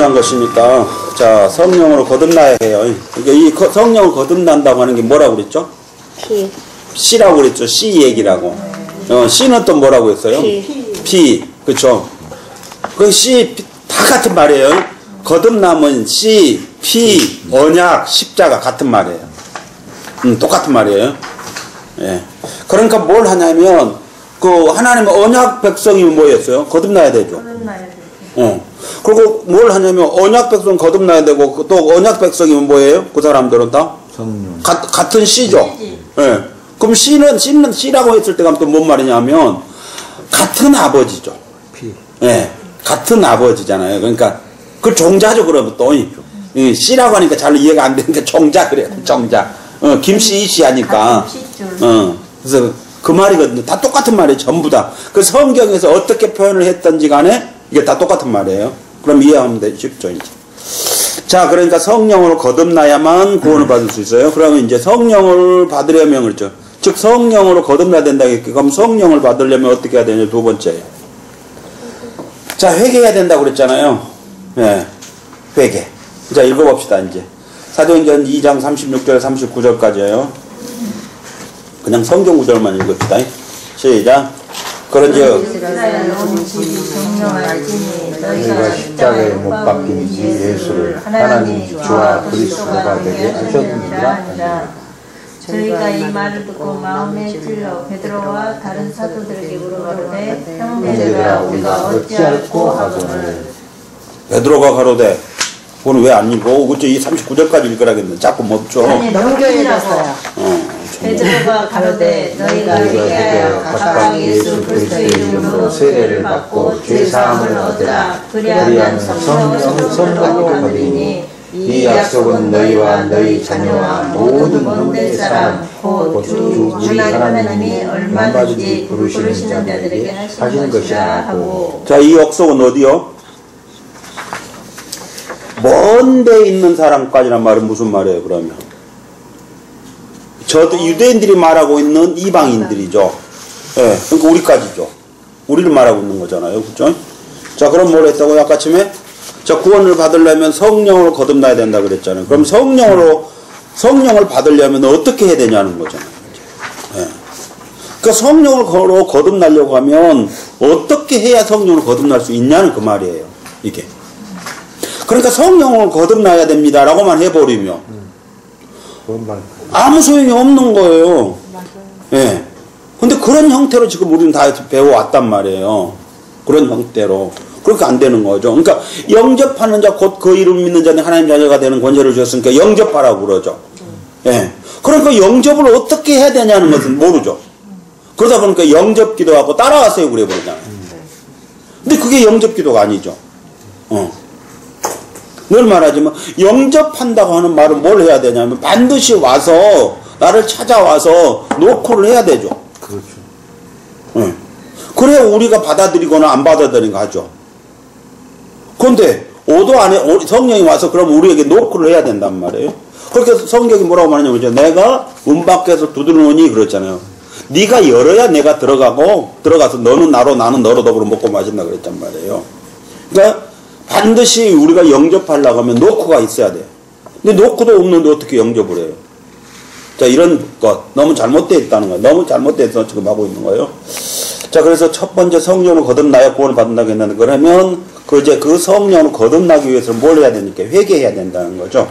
한 것이니까 자 성령으로 거듭나야 해요. 그러니까 이 성령을 거듭난다고 하는 게 뭐라고 그랬죠? 피. 씨라고 그랬죠. 씨 얘기라고. 씨는 또 뭐라고 했어요? 피. 그쵸? 그 씨 다 같은 말이에요. 거듭남은 씨, 피, 언약, 십자가 같은 말이에요. 똑같은 말이에요. 예. 그러니까 뭘 하냐면 그 하나님의 언약 백성이 뭐였어요? 거듭나야 되죠. 거듭나야 되죠. 그리고 뭘 하냐면 언약 백성 거듭나야 되고 또 언약 백성이면 뭐예요? 그 사람들은 다 성령. 같은 씨죠. 예. 그럼 씨라고 했을 때가 또 뭔 말이냐면 같은 아버지죠. 피. 예. 같은 아버지잖아요. 그러니까 그 종자죠. 그러면 또 씨라고 하니까 잘 이해가 안 되니까 종자 그래요. 종자. 김씨 이씨 하니까. 그래서 그 말이거든요. 다 똑같은 말이에요. 전부 다. 그 성경에서 어떻게 표현을 했던지 간에 이게 다 똑같은 말이에요. 그럼 이해하면 되죠. 쉽죠, 이제. 자, 그러니까 성령으로 거듭나야만 구원을 받을 수 있어요. 그러면 이제 성령을 받으려면 그렇죠. 즉, 성령으로 거듭나야 된다겠죠. 그럼 성령을 받으려면 어떻게 해야 되냐, 두 번째. 자, 회개해야 된다고 그랬잖아요. 예. 회개. 자, 읽어봅시다, 이제. 사도행전 2장 36절, 39절까지예요. 그냥 성경 구절만 읽읍시다. 시작. 그런즉 너희가 십자가에 못 박힌 이 예수를 하나님이 주와 그리스도가 되게 하셨느니라. 저희가 이 말을 듣고 마음에 찔러 베드로와 다른 사도들에게 물어가로되 형제들아 우리가 어찌할꼬 하거늘. 베드로가 가로되 그건 왜 안 읽어? 그쵸? 이 39절까지 읽으라겠네. 자꾸 멈춰. 아니 넘겨주라고. 베드로가 가로되 너희가 회개하여 각각 예수 그리스도의 이름으로 세례를 받고 죄사함을 얻으라. 그리하면 성령으로 받으니 이 약속은 너희와 너희 자녀와 모든 먼데 사람 곧 주 하나님이 얼마든지 부르시는 자들에게 하시는 것이라 하고. 자, 이 약속은 어디요? 먼데 있는 사람까지란 말은 무슨 말이에요, 그러면? 저도 유대인들이 말하고 있는 이방인들이죠. 예, 그러니까 우리까지죠. 우리를 말하고 있는 거잖아요. 그죠? 자, 그럼 뭘 했다고요? 아까 처음에? 자, 구원을 받으려면 성령으로 거듭나야 된다 그랬잖아요. 그럼 성령을 받으려면 어떻게 해야 되냐는 거잖아요. 예. 그러니까 성령으로 거듭나려고 하면 어떻게 해야 성령으로 거듭날 수 있냐는 그 말이에요. 이게. 그러니까 성령을 거듭나야 됩니다라고만 해버리면 아무 소용이 없는 거예요. 예. 근데 그런 형태로 지금 우리는 다 배워왔단 말이에요. 그런 형태로. 그렇게 안 되는 거죠. 그러니까 영접하는 자 곧 그 이름 믿는 자는 하나님 자녀가 되는 권세를 주셨으니까 영접하라고 그러죠. 예. 그러니까 영접을 어떻게 해야 되냐는 것은 모르죠. 그러다 보니까 영접 기도하고 따라왔어요 그래 버리잖아요. 근데 그게 영접 기도가 아니죠. 늘 말하지만 영접한다고 하는 말은 뭘 해야 되냐면 반드시 와서 나를 찾아와서 노크를 해야 되죠. 그렇죠. 응. 그래야 우리가 받아들이거나 안 받아들이거나 하죠. 그런데 오도 안에 성령이 와서 그럼 우리에게 노크를 해야 된단 말이에요. 그렇게 성경이 뭐라고 말하냐면 내가 문 밖에서 두드리노니 그랬잖아요. 네가 열어야 내가 들어가서 너는 나로 나는 너로 더불어 먹고 마신다 그랬단 말이에요. 그러니까 반드시 우리가 영접하려고 하면 노크가 있어야 돼요. 근데 노크도 없는데 어떻게 영접을 해요? 자, 이런 것 너무 잘못되어 있다는 거예요. 너무 잘못돼서 지금 하고 있는 거예요. 자, 그래서 첫 번째 성령으로 거듭나야 구원을 받는다고 했는데 그러면 그 성령으로 거듭나기 위해서 뭘 해야 되니까 회개해야 된다는 거죠.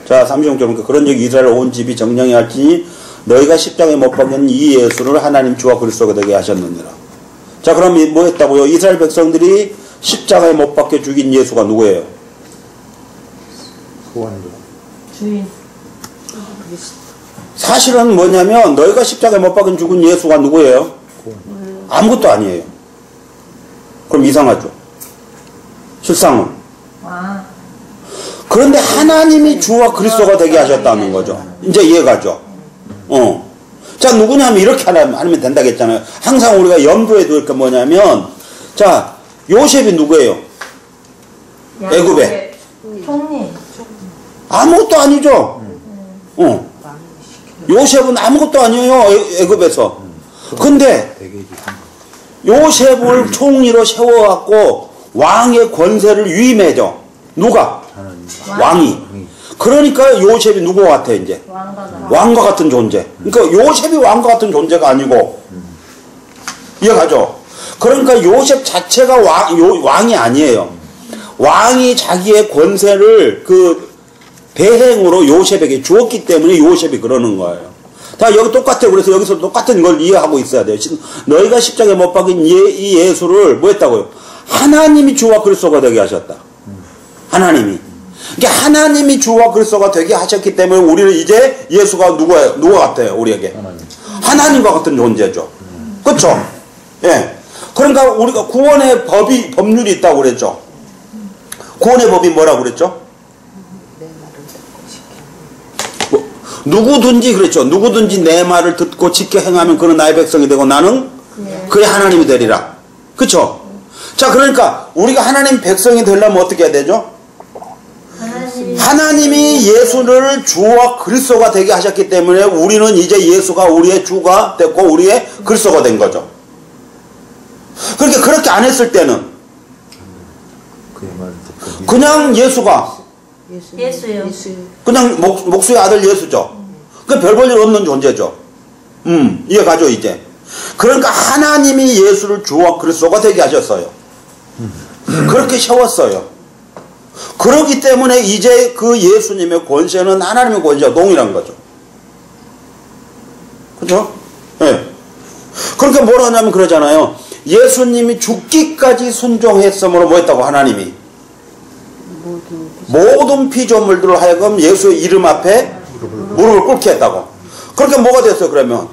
자, 36절 그런즉 이스라엘 온 집이 정령해야 할지니 너희가 십자가에 못 박은 이 예수를 하나님 주와 그리스도가 되게 하셨느니라. 자, 그럼 뭐 했다고요? 이스라엘 백성들이 십자가에 못 박혀 죽인 예수가 누구예요? 주인. 사실은 뭐냐면 너희가 십자가에 못 박혀 죽은 예수가 누구예요? 아무것도 아니에요. 그럼 이상하죠. 실상은. 그런데 하나님이 주와 그리스도가 되게 하셨다는 거죠. 이제 이해가죠. 자, 누구냐면 이렇게 하면 된다겠잖아요. 항상 우리가 염두에 둘 게 뭐냐면 자, 요셉이 누구예요? 애굽에. 총리. 아무것도 아니죠. 요셉은 아무것도 아니에요. 애굽에서. 근데 요셉을 총리로 세워갖고 왕의 권세를 위임해줘. 누가? 하나님. 왕이. 그러니까 요셉이 누구 같아 이제? 왕과 같은 존재. 그러니까 요셉이 왕과 같은 존재가 아니고 이해가죠? 그러니까 요셉 자체가 왕이 아니에요. 왕이 자기의 권세를 그 대행으로 요셉에게 주었기 때문에 요셉이 그러는 거예요. 다 여기 똑같아요. 그래서 여기서 똑같은 걸 이해하고 있어야 돼요. 너희가 십자가에 못 박인 이 예수를 뭐 했다고요? 하나님이 주와 그리스도가 되게 하셨다. 하나님이. 그러니까 하나님이 주와 그리스도가 되게 하셨기 때문에 우리는 이제 예수가 누가 같아요? 우리에게. 하나님과 같은 존재죠. 그렇죠? 예. 그러니까 우리가 구원의 법률이 있다고 그랬죠. 구원의 법이 뭐라고 그랬죠? 누구든지 그랬죠. 누구든지 내 말을 듣고 지켜 행하면 그는 나의 백성이 되고 나는 그의 하나님이 되리라. 그렇죠? 자, 그러니까 우리가 하나님 백성이 되려면 어떻게 해야 되죠? 하나님이 예수를 주와 그리스도가 되게 하셨기 때문에 우리는 이제 예수가 우리의 주가 됐고 우리의 그리스도가 된 거죠. 그러니까 그렇게 안 했을 때는 그냥 예수가 예수요. 그냥 목수의 아들 예수죠. 그 별 볼 일 없는 존재죠. 이해가죠 이제. 그러니까 하나님이 예수를 주와 그리스도가 되게 하셨어요. 그렇게 세웠어요. 그렇기 때문에 이제 그 예수님의 권세는 하나님의 권세와 동일한 거죠. 그렇죠? 네. 그렇게 뭐라 하냐면 그러잖아요. 예수님이 죽기까지 순종했으므로 뭐 했다고 하나님이? 모든 피조물들을 하여금 예수의 이름 앞에 무릎을 꿇게 했다고. 그렇게 뭐가 됐어요 그러면?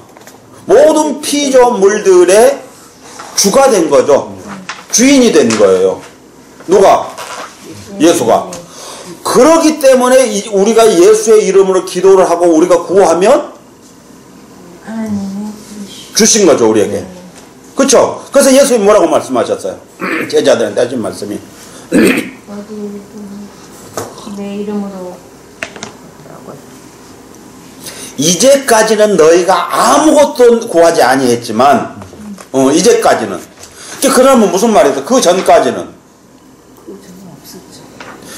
모든 피조물들의 주가 된 거죠. 주인이 된 거예요. 누가? 예수가. 그렇기 때문에 우리가 예수의 이름으로 기도를 하고 우리가 구하면 주신 거죠 우리에게. 그렇죠? 그래서 예수님이 뭐라고 말씀하셨어요? 제자들한테 하신 말씀이 내 이름으로 이제까지는 너희가 아무것도 구하지 아니했지만 이제까지는 그러면 무슨 말이죠? 그 전까지는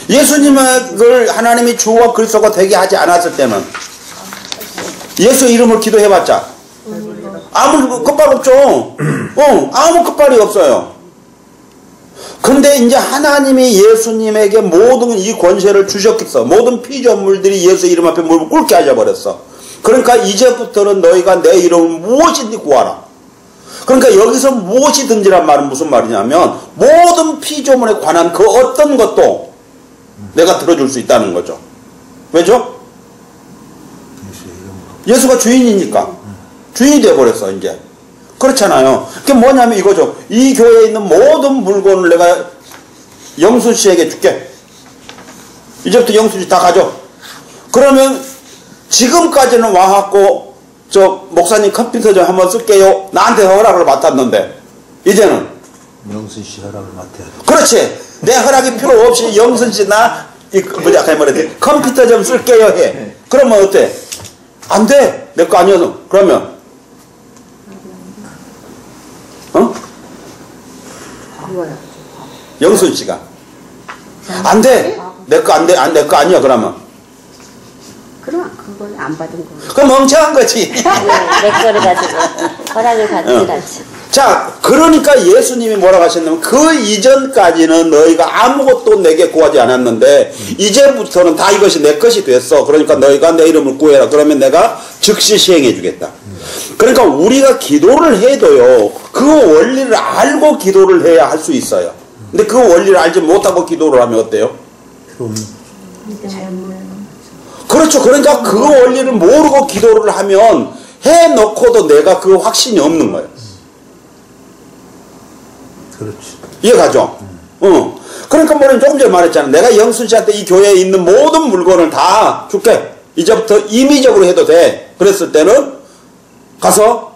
예수님을 하나님이 주와 그리스도가 되게 하지 않았을 때는 예수의 이름을 기도해봤자 아무 끝발 없죠. 아무 끝발이 없어요. 근데 이제 하나님이 예수님에게 모든 이 권세를 주셨겠어. 모든 피조물들이 예수의 이름 앞에 무릎을 꿇게 하셔버렸어. 그러니까 이제부터는 너희가 내 이름을 무엇이든지 구하라. 그러니까 여기서 무엇이든지란 말은 무슨 말이냐면 모든 피조물에 관한 그 어떤 것도 내가 들어줄 수 있다는 거죠. 왜죠? 예수가 주인이니까. 주인이 되어버렸어 이제. 그렇잖아요. 그게 뭐냐면 이거죠. 이 교회에 있는 모든 물건을 내가 영순 씨에게 줄게. 이제부터 영순 씨 다 가져. 그러면 지금까지는 와갖고 저 목사님 컴퓨터 좀 한번 쓸게요. 나한테 허락을 맡았는데 이제는 영순 씨 허락을 맡아야 돼. 그렇지. 내 허락이 필요 없이 영순 씨 나 아까 말했지 컴퓨터 좀 쓸게요 해. 그러면 어때? 안 돼. 내 거 아니어서. 그러면 영순 씨가 안 돼. 내 거 안 돼. 내 거 아니야. 그러면 그건 안 받은 거. 그럼 멍청한 거지. 내 거를 가지고 허락을 받지 않지. 자, 그러니까 예수님이 뭐라고 하셨냐면 그 이전까지는 너희가 아무것도 내게 구하지 않았는데 이제부터는 다 이것이 내 것이 됐어. 그러니까 너희가 내 이름을 구해라. 그러면 내가 즉시 시행해 주겠다. 그러니까 우리가 기도를 해도요. 그 원리를 알고 기도를 해야 할 수 있어요. 근데 그 원리를 알지 못하고 기도를 하면 어때요? 그렇죠. 그러니까 그 원리를 모르고 기도를 하면 해놓고도 내가 그 확신이 없는 거예요. 그렇지. 이해가죠? 그러니까 뭐냐면 조금 전에 말했잖아. 내가 영순 씨한테 이 교회에 있는 모든 물건을 다 줄게. 이제부터 임의적으로 해도 돼. 그랬을 때는 가서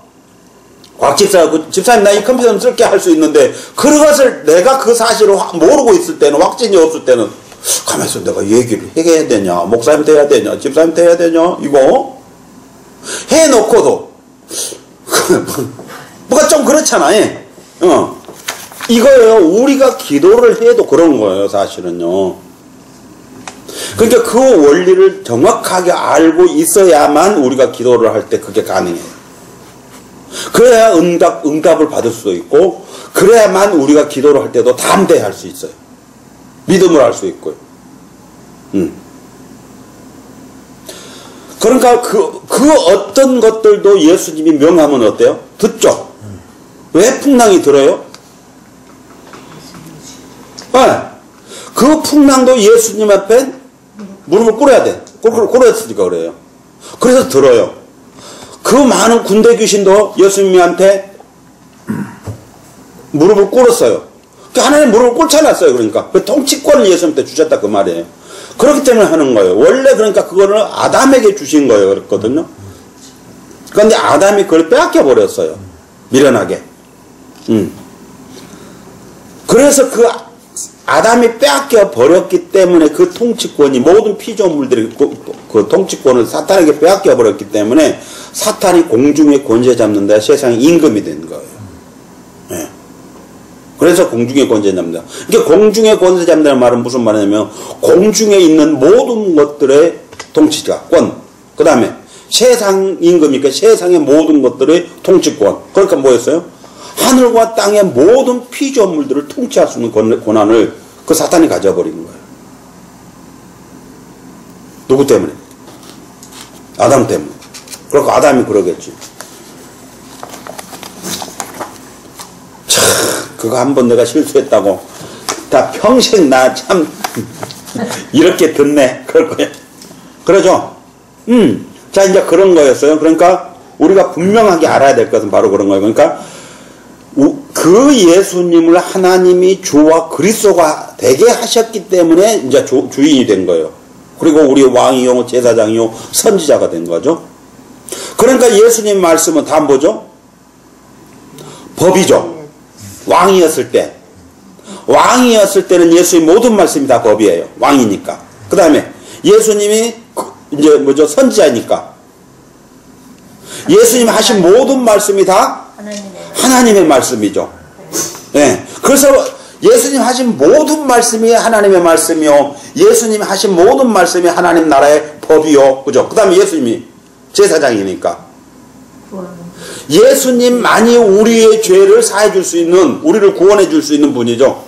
곽 집사님 나 이 컴퓨터 좀 쓸게 할 수 있는데 그것을 내가 그 사실을 모르고 있을 때는 확신이 없을 때는 가만있어 내가 얘기를 해야 되냐 목사님한테 해야 되냐 집사님한테 해야 되냐 이거 해놓고도 뭐가 좀 그렇잖아. 이거예요. 우리가 기도를 해도 그런 거예요 사실은요. 그러니까 그 원리를 정확하게 알고 있어야만 우리가 기도를 할 때 그게 가능해요. 그래야 응답을 받을 수도 있고, 그래야만 우리가 기도를 할 때도 담대히 할 수 있어요. 믿음을 할 수 있고요. 그러니까 그 어떤 것들도 예수님이 명하면 어때요? 듣죠? 왜 풍랑이 들어요? 그 풍랑도 예수님 앞에 무릎을 꿇어야 돼. 꿇었으니까 그래요. 그래서 들어요. 그 많은 군대 귀신도 예수님한테 무릎을 꿇었어요. 하나님 무릎을 꿇지 않았어요. 그러니까 그 통치권을 예수님한테 주셨다 그 말이에요. 그렇기 때문에 하는 거예요. 원래 그러니까 그거를 아담에게 주신 거예요. 그랬거든요. 그런데 아담이 그걸 빼앗겨 버렸어요. 미련하게. 그래서 그 아담이 빼앗겨 버렸기 때문에 그 통치권이 모든 피조물들이 그 통치권을 사탄에게 빼앗겨 버렸기 때문에 사탄이 공중에 권세 잡는 데 세상에 임금이 된 거예요. 네. 그래서 공중에 권세 잡는다. 그러니까 공중에 권세 잡는다는 말은 무슨 말이냐면 공중에 있는 모든 것들의 통치자, 권, 그 다음에 세상 임금이니까 세상의 모든 것들의 통치권. 그러니까 뭐였어요? 하늘과 땅의 모든 피조물들을 통치할 수 있는 권한을 그 사탄이 가져버린 거예요. 누구 때문에? 아담 때문에. 그러니까 아담이 그러겠지. 참, 그거 한번 내가 실수했다고. 다 평생 나 참, 이렇게 듣네. 그럴 거야. 그러죠? 자, 이제 그런 거였어요. 그러니까 우리가 분명하게 알아야 될 것은 바로 그런 거예요. 그러니까 그 예수님을 하나님이 주와 그리스도가 되게 하셨기 때문에 이제 주인이 된 거예요. 그리고 우리 왕이요, 제사장이요, 선지자가 된 거죠. 그러니까 예수님 말씀은 다 뭐죠? 법이죠. 왕이었을 때. 왕이었을 때는 예수의 모든 말씀이 다 법이에요. 왕이니까. 그 다음에 예수님이 이제 뭐죠? 선지자니까. 예수님 하신 모든 말씀이 다 하나님의 말씀이죠. 네. 그래서 예수님 하신 모든 말씀이 하나님의 말씀이요. 예수님 하신 모든 말씀이 하나님 나라의 법이요. 그죠? 그 다음에 예수님이 제사장이니까. 예수님만이 우리의 죄를 사해 줄 수 있는, 우리를 구원해 줄 수 있는 분이죠.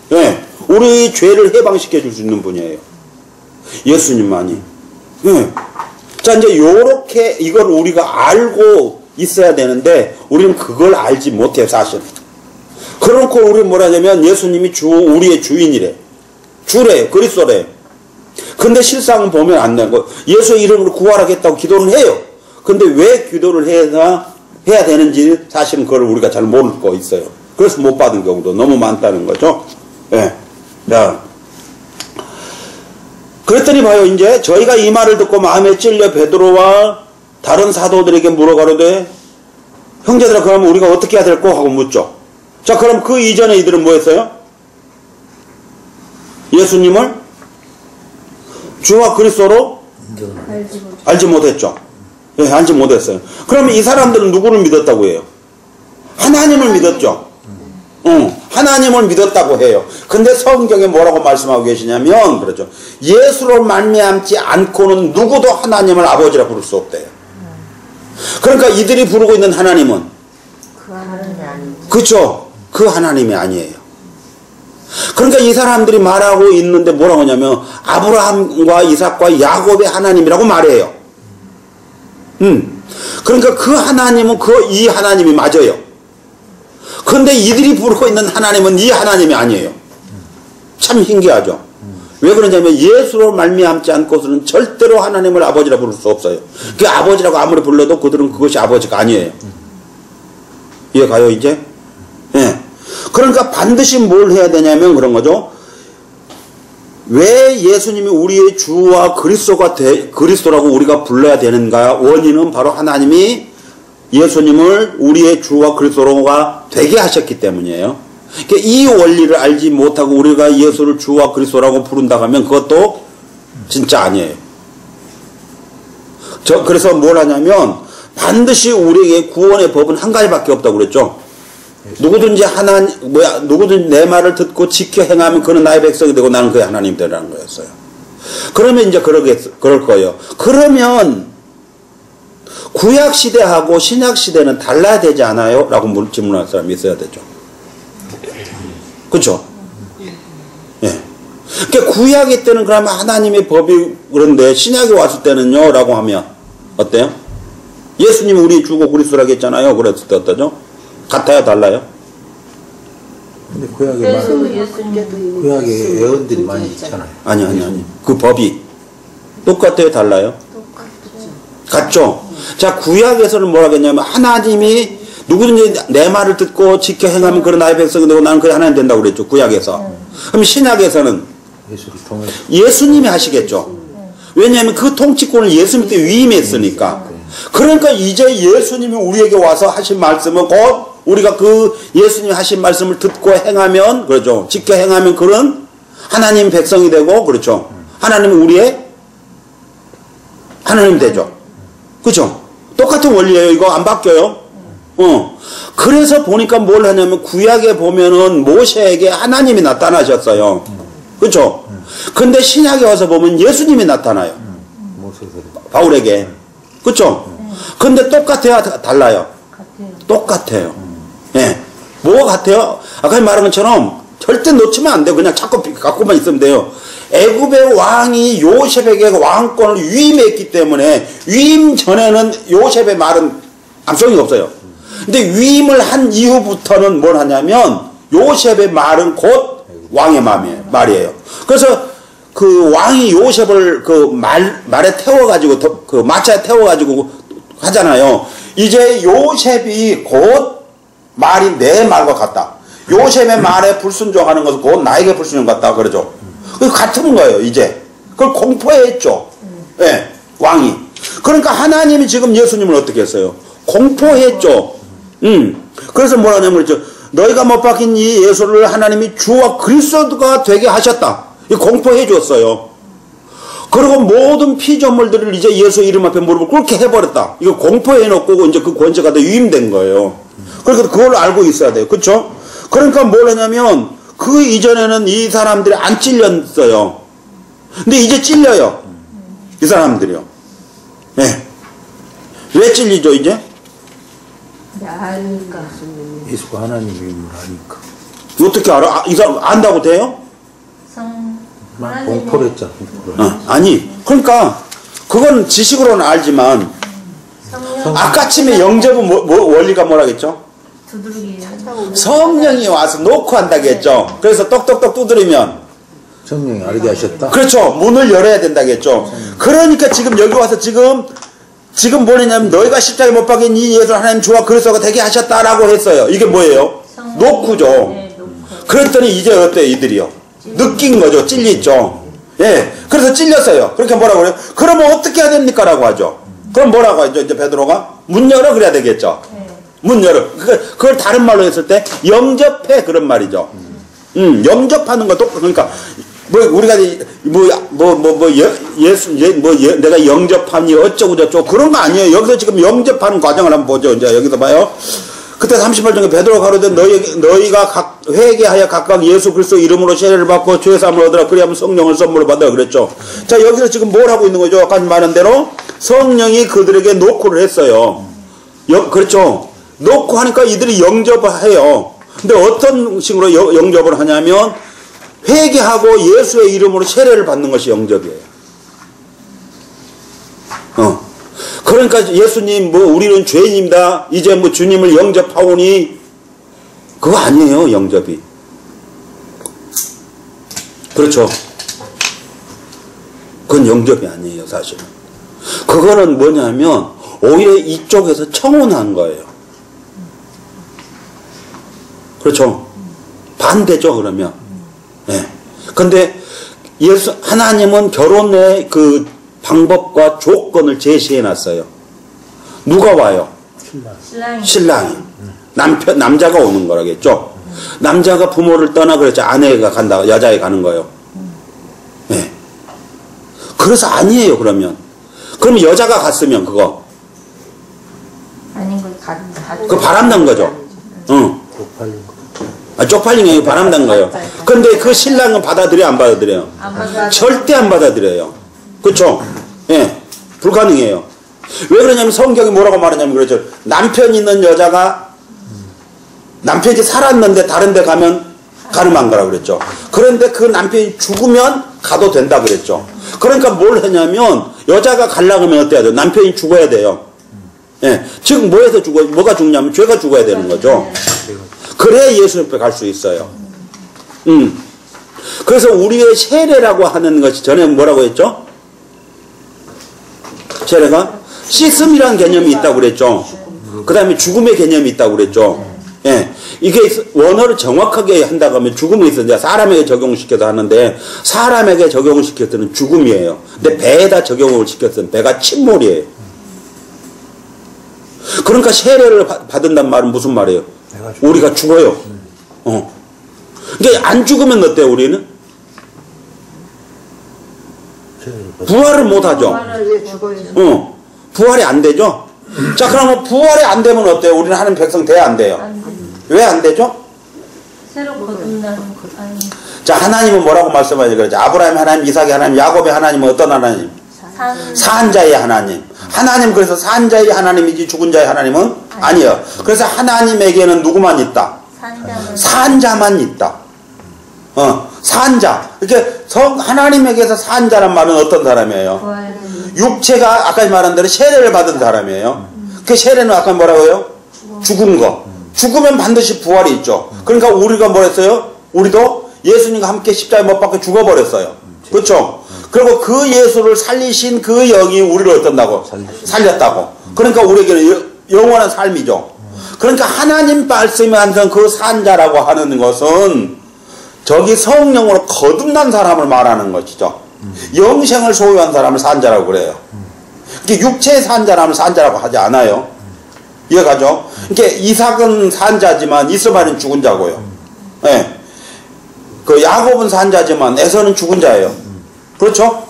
네. 우리의 죄를 해방시켜 줄 수 있는 분이에요. 예수님만이. 네. 자, 이제 요렇게 이걸 우리가 알고 있어야 되는데 우리는 그걸 알지 못해요. 사실. 그러니까 우리는 뭐라 하냐면 예수님이 우리의 주인이래. 주래. 그리스도래. 근데 실상은 보면 안 되고 예수의 이름으로 구하라겠다고 기도를 해요. 근데 왜 기도를 해야 되는지 사실은 그걸 우리가 잘 모를 거 있어요. 그래서 못 받은 경우도 너무 많다는 거죠. 예. 자. 그랬더니 봐요. 이제 저희가 이 말을 듣고 마음에 찔려 베드로와 다른 사도들에게 물어가로되 형제들아 그러면 우리가 어떻게 해야 될까 하고 묻죠. 자, 그럼 그 이전에 이들은 뭐 했어요? 예수님을 주와 그리스도로 알지 못했죠. 예, 알지 못했어요. 그러면 이 사람들은 누구를 믿었다고 해요? 하나님을 믿었죠. 하나님을 믿었다고 해요. 근데 성경에 뭐라고 말씀하고 계시냐면 그렇죠. 예수로 말미암지 않고는 누구도 하나님을 아버지라 부를 수 없대요. 그러니까 이들이 부르고 있는 하나님은 그 하나님이 아니에요. 그렇죠. 그 하나님이 아니에요. 그러니까 이 사람들이 말하고 있는데 뭐라고 하냐면 아브라함과 이삭과 야곱의 하나님이라고 말해요. 그러니까 그 하나님은 이 하나님이 맞아요. 그런데 이들이 부르고 있는 하나님은 이 하나님이 아니에요. 참 신기하죠. 왜 그러냐면 예수로 말미암지 않고서는 절대로 하나님을 아버지라 부를 수 없어요. 그 아버지라고 아무리 불러도 그들은 그것이 아버지가 아니에요. 이해가요 이제? 예. 그러니까 반드시 뭘 해야 되냐면 그런 거죠. 왜 예수님이 우리의 주와 그리스도라고 우리가 불러야 되는가? 원인은 바로 하나님이 예수님을 우리의 주와 그리스도가 되게 하셨기 때문이에요. 그러니까 이 원리를 알지 못하고 우리가 예수를 주와 그리스도라고 부른다고 하면 그것도 진짜 아니에요. 그래서 뭘 하냐면 반드시 우리에게 구원의 법은 한 가지밖에 없다고 그랬죠. 누구든지 누구든지 내 말을 듣고 지켜 행하면 그는 나의 백성이 되고 나는 그의 하나님 되라는 거였어요. 그러면 이제 그럴 거예요. 그러면 구약 시대하고 신약 시대는 달라야 되지 않아요? 라고 질문할 사람이 있어야 되죠. 그렇죠? 예. 그러니까 구약의 때는 그러면 하나님의 법이 그런데 신약이 왔을 때는요? 라고 하면 어때요? 예수님이 우리 주고 그리스도라고 했잖아요. 그랬을 때 어떠죠? 같아요? 달라요? 근데 구약에 예언들이 많이 있잖아요. 아니. 그 법이 똑같아요? 달라요? 같죠? 자, 구약에서는 뭐라 그랬냐면 하나님이 누구든지 내 말을 듣고 지켜 행하면 그런 나의 백성이 되고 나는 그게 하나님 된다고 그랬죠. 구약에서. 그럼 신약에서는 예수님이 하시겠죠. 왜냐하면 그 통치권을 예수님 때 위임했으니까. 그러니까 이제 예수님이 우리에게 와서 하신 말씀은 곧 우리가 그 예수님이 하신 말씀을 듣고 행하면, 그렇죠. 지켜 행하면 그런 하나님 백성이 되고, 그렇죠. 하나님은 우리의 하나님 되죠. 그렇죠. 똑같은 원리예요. 이거 안 바뀌어요. 그래서 보니까 뭘 하냐면 구약에 보면은 모세에게 하나님이 나타나셨어요. 그렇죠. 근데 신약에 와서 보면 예수님이 나타나요. 바울에게. 그렇죠. 근데 똑같아요? 달라요? 똑같아요. 예. 뭐가 같아요? 아까 말한 것처럼 절대 놓치면 안 돼요. 그냥 자꾸 갖고만 있으면 돼요. 애굽의 왕이 요셉에게 왕권을 위임했기 때문에 위임 전에는 요셉의 말은 암송이 없어요. 근데 위임을 한 이후부터는 뭘 하냐면 요셉의 말은 곧 왕의 말이에요. 그래서 그 왕이 요셉을 그 말에 태워가지고 그 마차에 태워가지고 하잖아요. 이제 요셉이 곧 말이 내 말과 같다. 요셉의 말에 불순종하는 것은 곧 나에게 불순종 같다. 그러죠. 그 같은 거예요. 이제 그걸 공포했죠. 예, 왕이. 그러니까 하나님이 지금 예수님을 어떻게 했어요? 공포했죠. 그래서 뭐라 하냐면 그렇죠. 너희가 못 박힌 이 예수를 하나님이 주와 그리스도가 되게 하셨다. 공포해 줬어요. 그리고 모든 피조물들을 이제 예수 이름 앞에 무릎을 꿇게 해버렸다. 이거 공포해 놓고 이제 그 권세가 다 위임된 거예요. 그러니까 그걸 알고 있어야 돼요. 그렇죠? 그러니까 뭘 하냐면 그 이전에는 이 사람들이 안 찔렸어요. 근데 이제 찔려요. 이 사람들이요. 네. 왜 찔리죠 이제? 아니까. 예수가 하나님임을 아니까. 어떻게 알아? 이 사람 안다고 돼요? 공포를 했잖아. 아니. 그러니까 그건 지식으로는 알지만 아까 침에 영접은 원리가 뭐라겠죠? 성령이 와서 놓고 한다겠죠. 그래서 똑똑똑 두드리면 성령이 알게 하셨다. 그렇죠. 문을 열어야 된다겠죠. 그러니까 지금 여기 와서 지금 뭐냐면 너희가 십자가에 못 박힌 이 예수 하나님 주와 그리스도가 되게 하셨다라고 했어요. 이게 뭐예요? 놓고죠. 그랬더니 이제 어때요 이들이요? 느낀 거죠. 찔리죠. 예. 그래서 찔렸어요. 그렇게 뭐라고 그래요? 그러면 어떻게 해야 됩니까? 라고 하죠. 그럼 뭐라고 하죠? 이제 베드로가? 문 열어 그래야 되겠죠. 문 열어. 그걸 다른 말로 했을 때 영접해 그런 말이죠. 영접하는 것도 그러니까 우리가 내가 영접하니 어쩌고 저쩌고 그런 거 아니에요. 여기서 지금 영접하는 과정을 한번 보죠. 이제 여기서 봐요. 그때 38장에 베드로가 가로되 너희가 회개하여 각각 예수 그리스도 이름으로 세례를 받고 죄 사함을 얻으라. 그리하면 성령을 선물로 받으라 그랬죠. 자, 여기서 지금 뭘 하고 있는 거죠? 아까 말한 대로 성령이 그들에게 노크를 했어요. 그렇죠. 놓고 하니까 이들이 영접을 해요. 근데 어떤 식으로 영접을 하냐면 회개하고 예수의 이름으로 세례를 받는 것이 영접이에요. 그러니까 예수님 우리는 죄인입니다. 이제 주님을 영접하오니 그거 아니에요. 영접이. 그렇죠. 그건 영접이 아니에요. 사실은. 그거는 뭐냐면 오히려 이쪽에서 청혼한 거예요. 그렇죠. 반대죠. 그러면. 예. 근데 하나님은 결혼의 그 방법과 조건을 제시해 놨어요. 누가 와요? 신랑이. 남자가 오는 거라겠죠. 남자가 부모를 떠나 그랬죠. 아내가 간다. 여자에 가는 거예요. 예. 그래서 아니에요. 그러면 여자가 갔으면 그거. 아닌 거 그 바람난 거죠. 응. 쪽팔린 게 바람난 거예요. 근데 그 신랑은 받아들여 안 받아들여요? 절대 안 받아들여요. 그렇죠? 예, 불가능해요. 왜 그러냐면 성경이 뭐라고 말하냐면 그러죠. 남편 있는 여자가 남편이 살았는데 다른 데 가면 가늠한 거라고 그랬죠. 그런데 그 남편이 죽으면 가도 된다 그랬죠. 그러니까 뭘 했냐면 여자가 가려고 하면 어때야 돼요? 남편이 죽어야 돼요. 예, 즉 뭐에서 죽어요? 뭐가 죽냐면 죄가 죽어야 되는 거죠. 그래야 예수 옆에 갈 수 있어요. 그래서 우리의 세례라고 하는 것이 전에 뭐라고 했죠? 세례가 씻음이라는 개념이 있다고 그랬죠. 그 다음에 죽음의 개념이 있다고 그랬죠. 예, 이게 원어를 정확하게 한다고 하면 죽음이 있어. 이제 사람에게 적용시켜서 하는데 사람에게 적용을 시켰을 때는 죽음이에요. 근데 배에다 적용을 시켰을 때는 배가 침몰이에요. 그러니까 세례를 받는단 말은 무슨 말이에요? 우리가 죽어요. 그러니까 안 죽으면 어때요, 우리는? 부활을 못 하죠. 부활이 안 되죠. 자, 그러면 부활이 안 되면 어때요? 우리는 하나님 백성 돼야 안 돼요? 왜 안 되죠? 새로 거듭나는 자, 하나님은 뭐라고 말씀하지 그러죠? 아브라함의 하나님, 이삭의 하나님, 야곱의 하나님은 어떤 하나님? 산자의 하나님. 하나님, 그래서 산자의 하나님이지 죽은 자의 하나님은 아니에요. 그래서 하나님에게는 누구만 있다? 산자만 있다. 산자. 이렇게 하나님에게서 산자란 말은 어떤 사람이에요? 육체가 아까 말한 대로 세례를 받은 사람이에요. 그 세례는 아까 뭐라고요? 죽은 거. 죽으면 반드시 부활이 있죠. 그러니까 우리가 뭐 했어요? 우리도 예수님과 함께 십자가에 못 박혀 죽어버렸어요. 그렇죠? 그리고 그 예수를 살리신 그 영이 우리를 어떤다고? 살렸다고. 그러니까 우리에게는 영원한 삶이죠. 그러니까 하나님 말씀에 항상 그 산자라고 하는 것은 저기 성령으로 거듭난 사람을 말하는 것이죠. 영생을 소유한 사람을 산자라고 그래요. 육체의 산자라면 산자라고 하지 않아요. 이해가죠? 그러니까 이삭은 산자지만 이스마엘은 죽은 자고요. 예. 그 야곱은 산자지만 에서는 죽은 자예요. 그렇죠?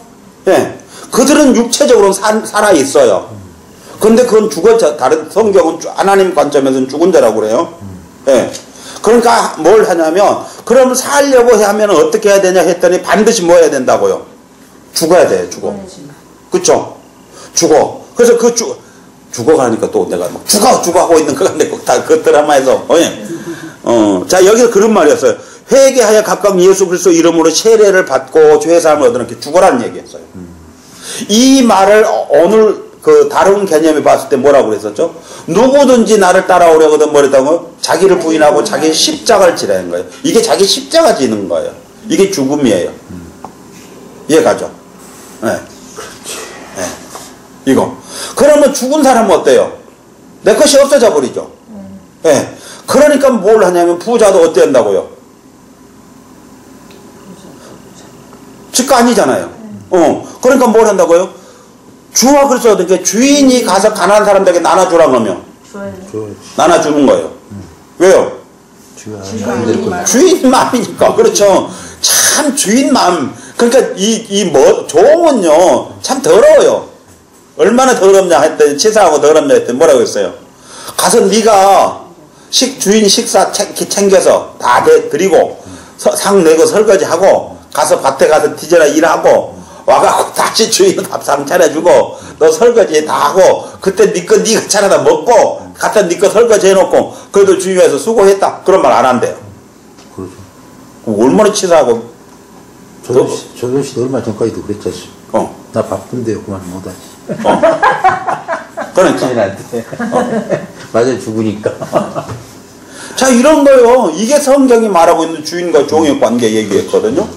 예. 그들은 육체적으로는 살아 있어요. 근데 그건 죽었죠. 다른 성경은 하나님 관점에서는 죽은 자라고 그래요. 예. 그러니까 뭘 하냐면 그럼 살려고 하면 어떻게 해야 되냐 했더니 반드시 뭐 해야 된다고요? 죽어야 돼요. 죽어. 그쵸? 죽어. 그래서 그 죽어가니까 또 내가 막 죽어 하고 있는 것 같은데 다 그 드라마에서 자, 여기서 그런 말이었어요. 회개하여 각각 예수 그리스도 이름으로 세례를 받고 죄 사함을 얻으는 게 죽어라는 얘기였어요. 이 말을 오늘 그 다른 개념에 봤을 때 뭐라고 그랬었죠? 누구든지 나를 따라오려거든 뭐랬다고? 자기를 부인하고 자기 십자가를 지라는 거예요. 이게 자기 십자가 지는 거예요. 이게 죽음이에요. 이해가죠? 네. 네. 이거. 그러면 죽은 사람은 어때요? 내 것이 없어져 버리죠. 네. 그러니까 뭘 하냐면 부자도 어떻게 한다고요? 지가 아니잖아요. 그러니까 뭘 한다고요? 주와 그리스도 어떻게 주인이 가서 가난한 사람들에게 나눠주라 그러면 나눠주는 거예요. 왜요? 주인 마음이니까. 그렇죠. 참 주인 마음. 그러니까 종은요 참 더러워요. 얼마나 더럽냐 했더니 치사하고 더럽냐 했더니 뭐라고 했어요? 가서 네가 주인 식사 챙겨서 다 드리고 상 내고 설거지하고 가서 밭에 가서 뒤져라 일하고 와갖고 다시 주인 밥상 차려주고 너 설거지 다 하고 그때 네 거 네가 차려다 먹고 갖다 네 거 설거지 해놓고 그래도 주인에서 수고했다 그런 말 안 한대요. 그렇죠. 얼마나 치사하고. 조선 시대 얼마 전까지도 그랬지. 나 바쁜데요 그만 못하지. 그러니까. 주인한테. 맞아 죽으니까. 자, 이런 거요. 이게 성경이 말하고 있는 주인과 종의 관계 얘기했거든요.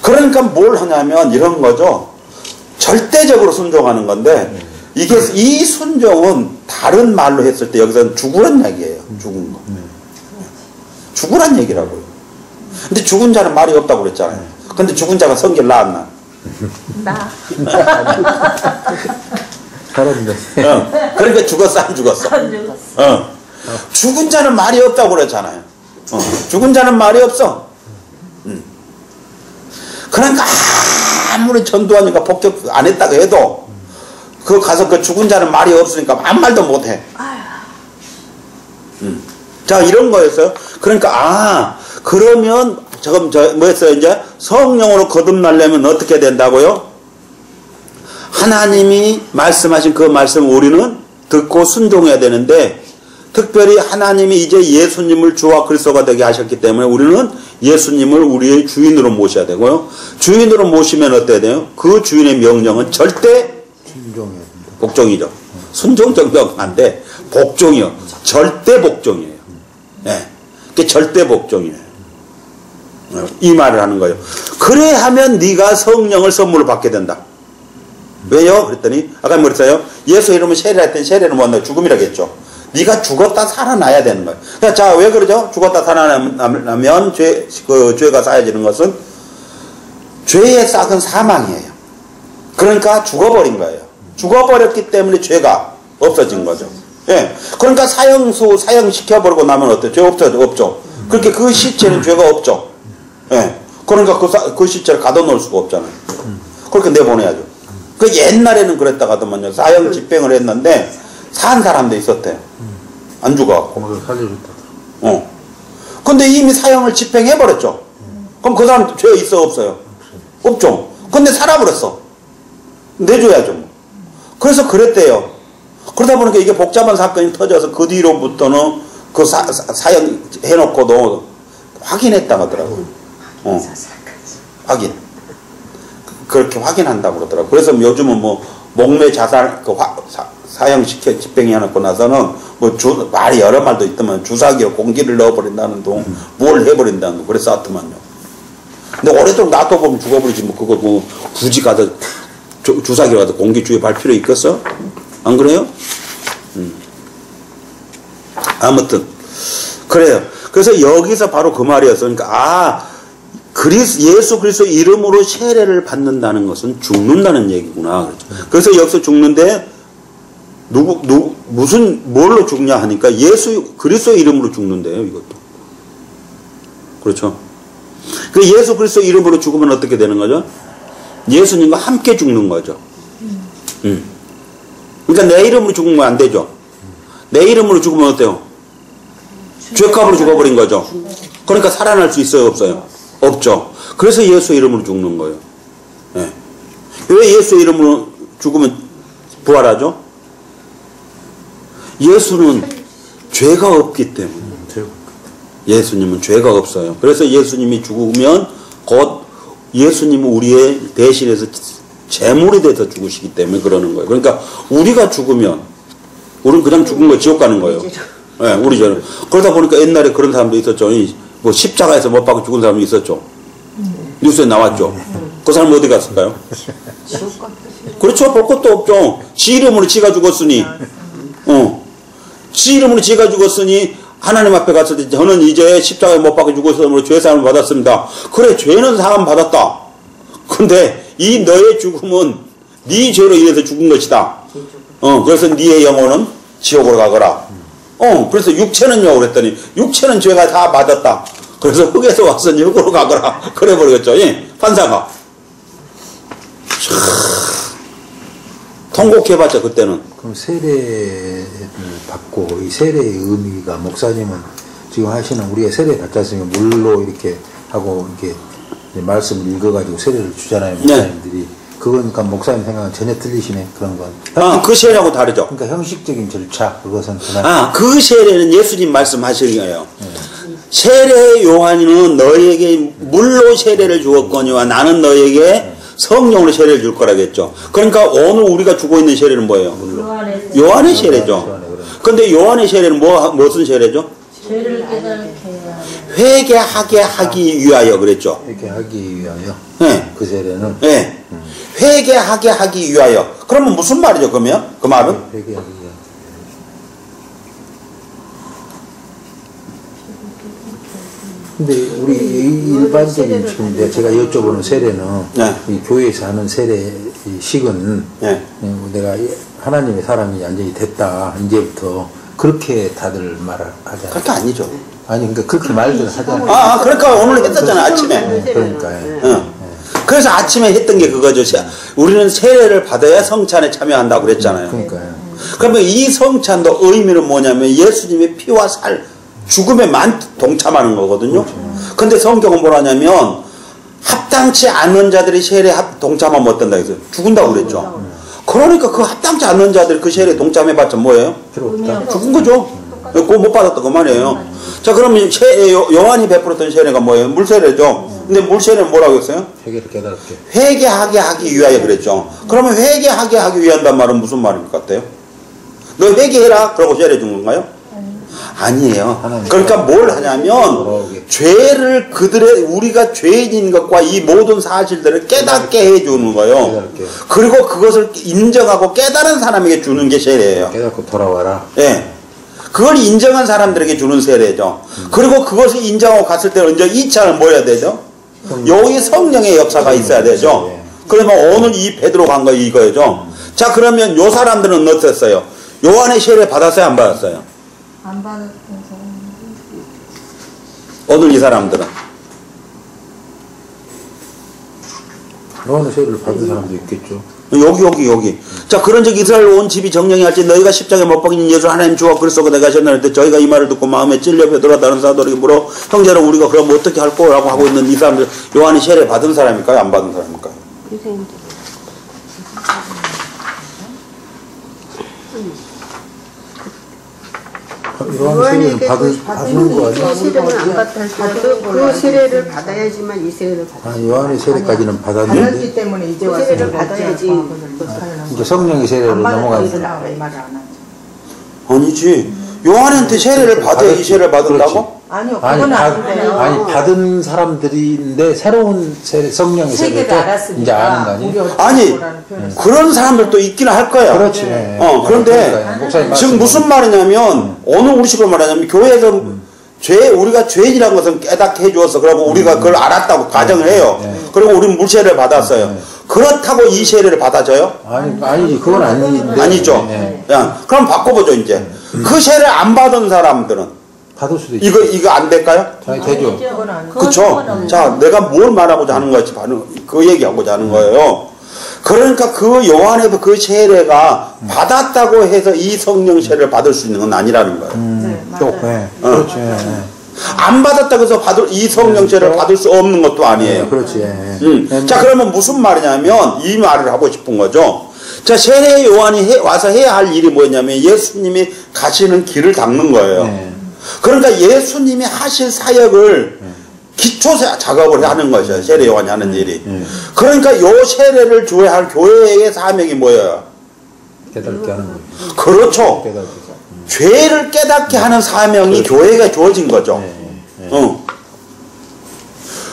그러니까 뭘 하냐면 이런 거죠. 절대적으로 순종하는 건데 이게 이 순종은 다른 말로 했을 때 여기서는 죽으란 얘기예요. 죽은 거. 죽으란 얘기라고요. 근데 죽은 자는 말이 없다고 그랬잖아요. 근데 죽은 자가 성결 나왔나? 나. 살았네. 그러니까 죽었어 안 죽었어? 안 죽었어. 죽은 자는 말이 없다고 그랬잖아요. 죽은 자는 말이 없어. 그러니까 아무리 전도하니까 복적 안 했다고 해도 그 가서 그 죽은 자는 말이 없으니까 아무 말도 못해. 자, 이런 거였어요. 그러니까, 그러면, 뭐였어요, 이제? 성령으로 거듭나려면 어떻게 된다고요? 하나님이 말씀하신 그 말씀을 우리는 듣고 순종해야 되는데, 특별히 하나님이 이제 예수님을 주와 그리스도가 되게 하셨기 때문에 우리는 예수님을 우리의 주인으로 모셔야 되고요. 주인으로 모시면 어때야 돼요? 그 주인의 명령은 절대 순종해야 된다. 복종이죠. 순종 정도는 안 돼. 복종이요. 절대 복종이에요. 네. 그게 절대 복종이에요. 이 말을 하는 거예요. 그래 하면 네가 성령을 선물로 받게 된다. 왜요? 그랬더니 아까 뭐랬어요? 예수 이름을 세례할 때 세례는 뭐냐? 죽음이라겠죠. 네가 죽었다 살아나야 되는 거예요. 그러니까 자, 왜 그러죠? 죽었다 살아나면 죄가 쌓여지는 것은 죄의 싹은 사망이에요. 그러니까 죽어버린 거예요. 죽어버렸기 때문에 죄가 없어진 거죠. 예. 그러니까 사형시켜버리고 나면 어때요? 죄 없죠. 그렇게 그 시체는 죄가 없죠. 예. 그러니까 그 시체를 가둬놓을 수가 없잖아요. 그렇게 내보내야죠. 그 옛날에는 그랬다가더만요. 사형 집행을 했는데 산 사람도 있었대요. 안 죽어갖고. 살려줬다. 근데 이미 사형을 집행해버렸죠. 그럼 그 사람 죄 있어 없어요? 없죠. 근데 살아버렸어. 내줘야죠. 뭐. 그래서 그랬대요. 그러다 보니까 이게 복잡한 사건이 터져서 그 뒤로부터는 그 사형 해놓고도 확인했다고 하더라고요. 확인. 그렇게 확인한다고 그러더라고요. 그래서 요즘은 뭐 목매 자살 사형 집행해놓고 나서는 뭐 말이 여러 말도 있더만 주사기로 공기를 넣어버린다는 둥 뭘 해버린다는 둥 그래서 왔더만요. 근데 오래도록 놔둬보면 죽어버리지 뭐 그거 뭐 굳이 가서 주사기로 가서 공기 주위에 발 필요 있겠어? 안 그래요? 아무튼 그래요. 그래서 여기서 바로 그 말이었어. 그러니까 예수 그리스도 이름으로 세례를 받는다는 것은 죽는다는 얘기구나. 그래서 여기서 죽는데 뭘로 죽냐 하니까 예수 그리스도 이름으로 죽는데요. 이것도 그렇죠. 그 예수 그리스도 이름으로 죽으면 어떻게 되는 거죠? 예수님과 함께 죽는 거죠. 그러니까 내 이름으로 죽으면 안 되죠. 내 이름으로 죽으면 어때요? 죄값으로 죽어버린 거죠. 그러니까 살아날 수 있어요, 없어요? 없죠. 그래서 예수 이름으로 죽는 거예요. 네. 왜 예수 이름으로 죽으면 부활하죠? 예수는 죄가 없기 때문에. 예수님은 죄가 없어요. 그래서 예수님이 죽으면 곧 예수님은 우리의 대신해서 제물이 돼서 죽으시기 때문에 그러는 거예요. 그러니까 우리가 죽으면 우리는 그냥 죽은 거 지옥 가는 거예요. 네, 우리 죄는. 그러다 보니까 옛날에 그런 사람도 있었죠. 뭐 십자가에서 못 박고 죽은 사람이 있었죠. 뉴스에 나왔죠. 그 사람 어디 갔을까요? 그렇죠. 볼 것도 없죠. 지 이름으로 지가 죽었으니 지 이름으로 지가 죽었으니 하나님 앞에 갔을 때 저는 이제 십자가에 못 박혀 죽었으므로 죄사함을 받았습니다. 그래, 죄는 사함 받았다. 근데 이 너의 죽음은 네 죄로 인해서 죽은 것이다. 그래서 네의 영혼은 지옥으로 가거라. 그래서 육체는요 그랬더니 육체는 죄가 다 받았다. 그래서 흙에서 와서 흙으로 가거라. 그래 버리겠죠. 예, 판사가. 통곡해봤자 그때는. 그럼 세례를 받고 이 세례의 의미가 목사님은 지금 하시는 우리가 세례 받지 않습니까? 물로 이렇게 하고 이렇게 말씀을 읽어가지고 세례를 주잖아요. 목사님들이. 네. 그거니까 목사님 생각은 전혀 틀리시네. 그런 건. 그 세례하고 다르죠. 그러니까 형식적인 절차 그것은 그냥. 그 세례는 예수님 말씀하시는 거예요. 네. 세례 요한이는 너희에게 물로 세례를 주었거니와 나는 너희에게 성령으로 세례를 줄 거라겠죠. 그러니까 오늘 우리가 주고 있는 세례는 뭐예요? 요한의 세례죠. 그런데 요한의 세례는 무슨 세례죠? 죄를 깨닫게 회개하게 하기 위하여 그랬죠. 회개하기 위하여. 네. 그 세례는. 네. 회개하게 하기 위하여. 그러면 무슨 말이죠? 그러면 그 말은? 회개하기 위하여. 근데 우리 일반적인 지금 제가 여쭤보는 세례는 네. 이 교회에서 하는 세례 식은 네. 내가 하나님의 사람이 완전히 됐다 이제부터 그렇게 다들 말을 하잖아요. 그렇게 아니죠. 아니 그러니까 그렇게 말들 하잖아요. 그러니까 오늘 했었잖아 아침에. 네, 그러니까요. 네. 그래서 아침에 했던 게 그거죠. 우리는 세례를 받아야 성찬에 참여한다고 그랬잖아요. 그러니까요. 그러면 이 성찬도 의미는 뭐냐면 예수님의 피와 살 죽음에 동참하는 거거든요. 근데 성경은 뭐라냐면 합당치 않는 자들이 세례에 동참하면 어떤다 했어요? 죽은다고 그랬죠. 그러니까 그 합당치 않는 자들이 그 세례에 동참해봤자 뭐예요? 죽은 거죠. 그거 못 받았다 그 말이에요. 자, 그러면 요한이 베풀었던 세례가 뭐예요? 물세례죠. 근데 물세례는 뭐라고 했어요? 회개를 깨닫게. 회개하게 하기 위하여 그랬죠. 그러면 회개하게 하기 위한단 말은 무슨 말일 것 같아요? 너 회개해라 그러고 세례 준 건가요? 아니에요. 그러니까 뭘 하냐면 죄를 우리가 죄인인 것과 이 모든 사실들을 깨닫게 해주는 거예요. 그리고 그것을 인정하고 깨달은 사람에게 주는 게 세례예요. 깨닫고 돌아와라. 예. 그걸 인정한 사람들에게 주는 세례죠. 그리고 그것을 인정하고 갔을 때는 이제 2차는 뭐 해야 되죠? 여기 성령의 역사가 있어야 되죠. 그러면 오늘 이 베드로 간 거 이거죠. 자, 그러면 요 사람들은 어땠어요? 요한의 세례 받았어요, 안 받았어요? 안 받았던 사람. 오늘 이 사람들은 요한의 세례를 받은 사람도 있겠죠. 여기. 자, 그런즉 이스라엘 온 집이 정령이 할지 너희가 십자가에 못 박인 예수 하나님 주와 그리스도가 내가 하셨나니 때 저희가 이 말을 듣고 마음에 찔려 베드로와 다른 사도에게 물어 형제는 우리가 그럼 어떻게 할 거라고 하고 있는 이 사람들 요한이 세례 받은 사람일까요? 안 받은 사람일까요? 요한의 세례는 받는 거 아니야? 세례는 안 받았어도 그 세례를 받아야지만 이 세례를 받아. 아니, 요한의 세례까지는 받았기 받았는데 때문에 이제 와서 세례를 받아야지. 이제 성령의 세례로 넘어가서 아니지. 요한한테 세례를 받아야 이 세례를 받는다고? 아니요, 그건 아닌데요. 아니, 받은 사람들인데 새로운 성령의 세례를 이제 아는 거 아니에요? 아니, 그런 사람들도 있기는 할 거야. 그렇지. 그런데 목사님 지금 무슨 말이냐면 오늘 우리 식으로 말하자면 교회에서 우리가 죄인이라는 것은 깨닫게 해주었어. 그리고 우리가 그걸 알았다고 가정을 해요. 그리고 우리는 물세례를 받았어요. 그렇다고 이 세례를 받아줘요? 아니지. 그건 아닌데. 아니죠. 그럼 바꿔보죠, 이제. 그 세례 안 받은 사람들은 받을 수도 있죠. 이거 안 될까요? 되죠. 그쵸? 자, 내가 뭘 말하고자 하는 거지? 그 얘기하고자 하는 거예요. 그러니까 그 요한의 그 세례가 받았다고 해서 이 성령 세례를 받을 수 있는 건 아니라는 거예요. 그렇지. 안 받았다고 해서 이 성령 세례를 받을 수 없는 것도 아니에요. 그렇지. 자, 그러면 무슨 말이냐면 이 말을 하고 싶은 거죠. 자, 세례 요한이 와서 해야 할 일이 뭐냐면 예수님이 가시는 길을 닦는 거예요. 그러니까 예수님이 하실 사역을 기초 작업을 하는 것이에요. 세례 요한이 하는 일이. 그러니까 요 세례를 줘야 할 교회의 사명이 뭐예요? 깨닫게 하는 거예요. 그렇죠. 죄를 깨닫게 하는 사명이 교회가 주어진 거죠.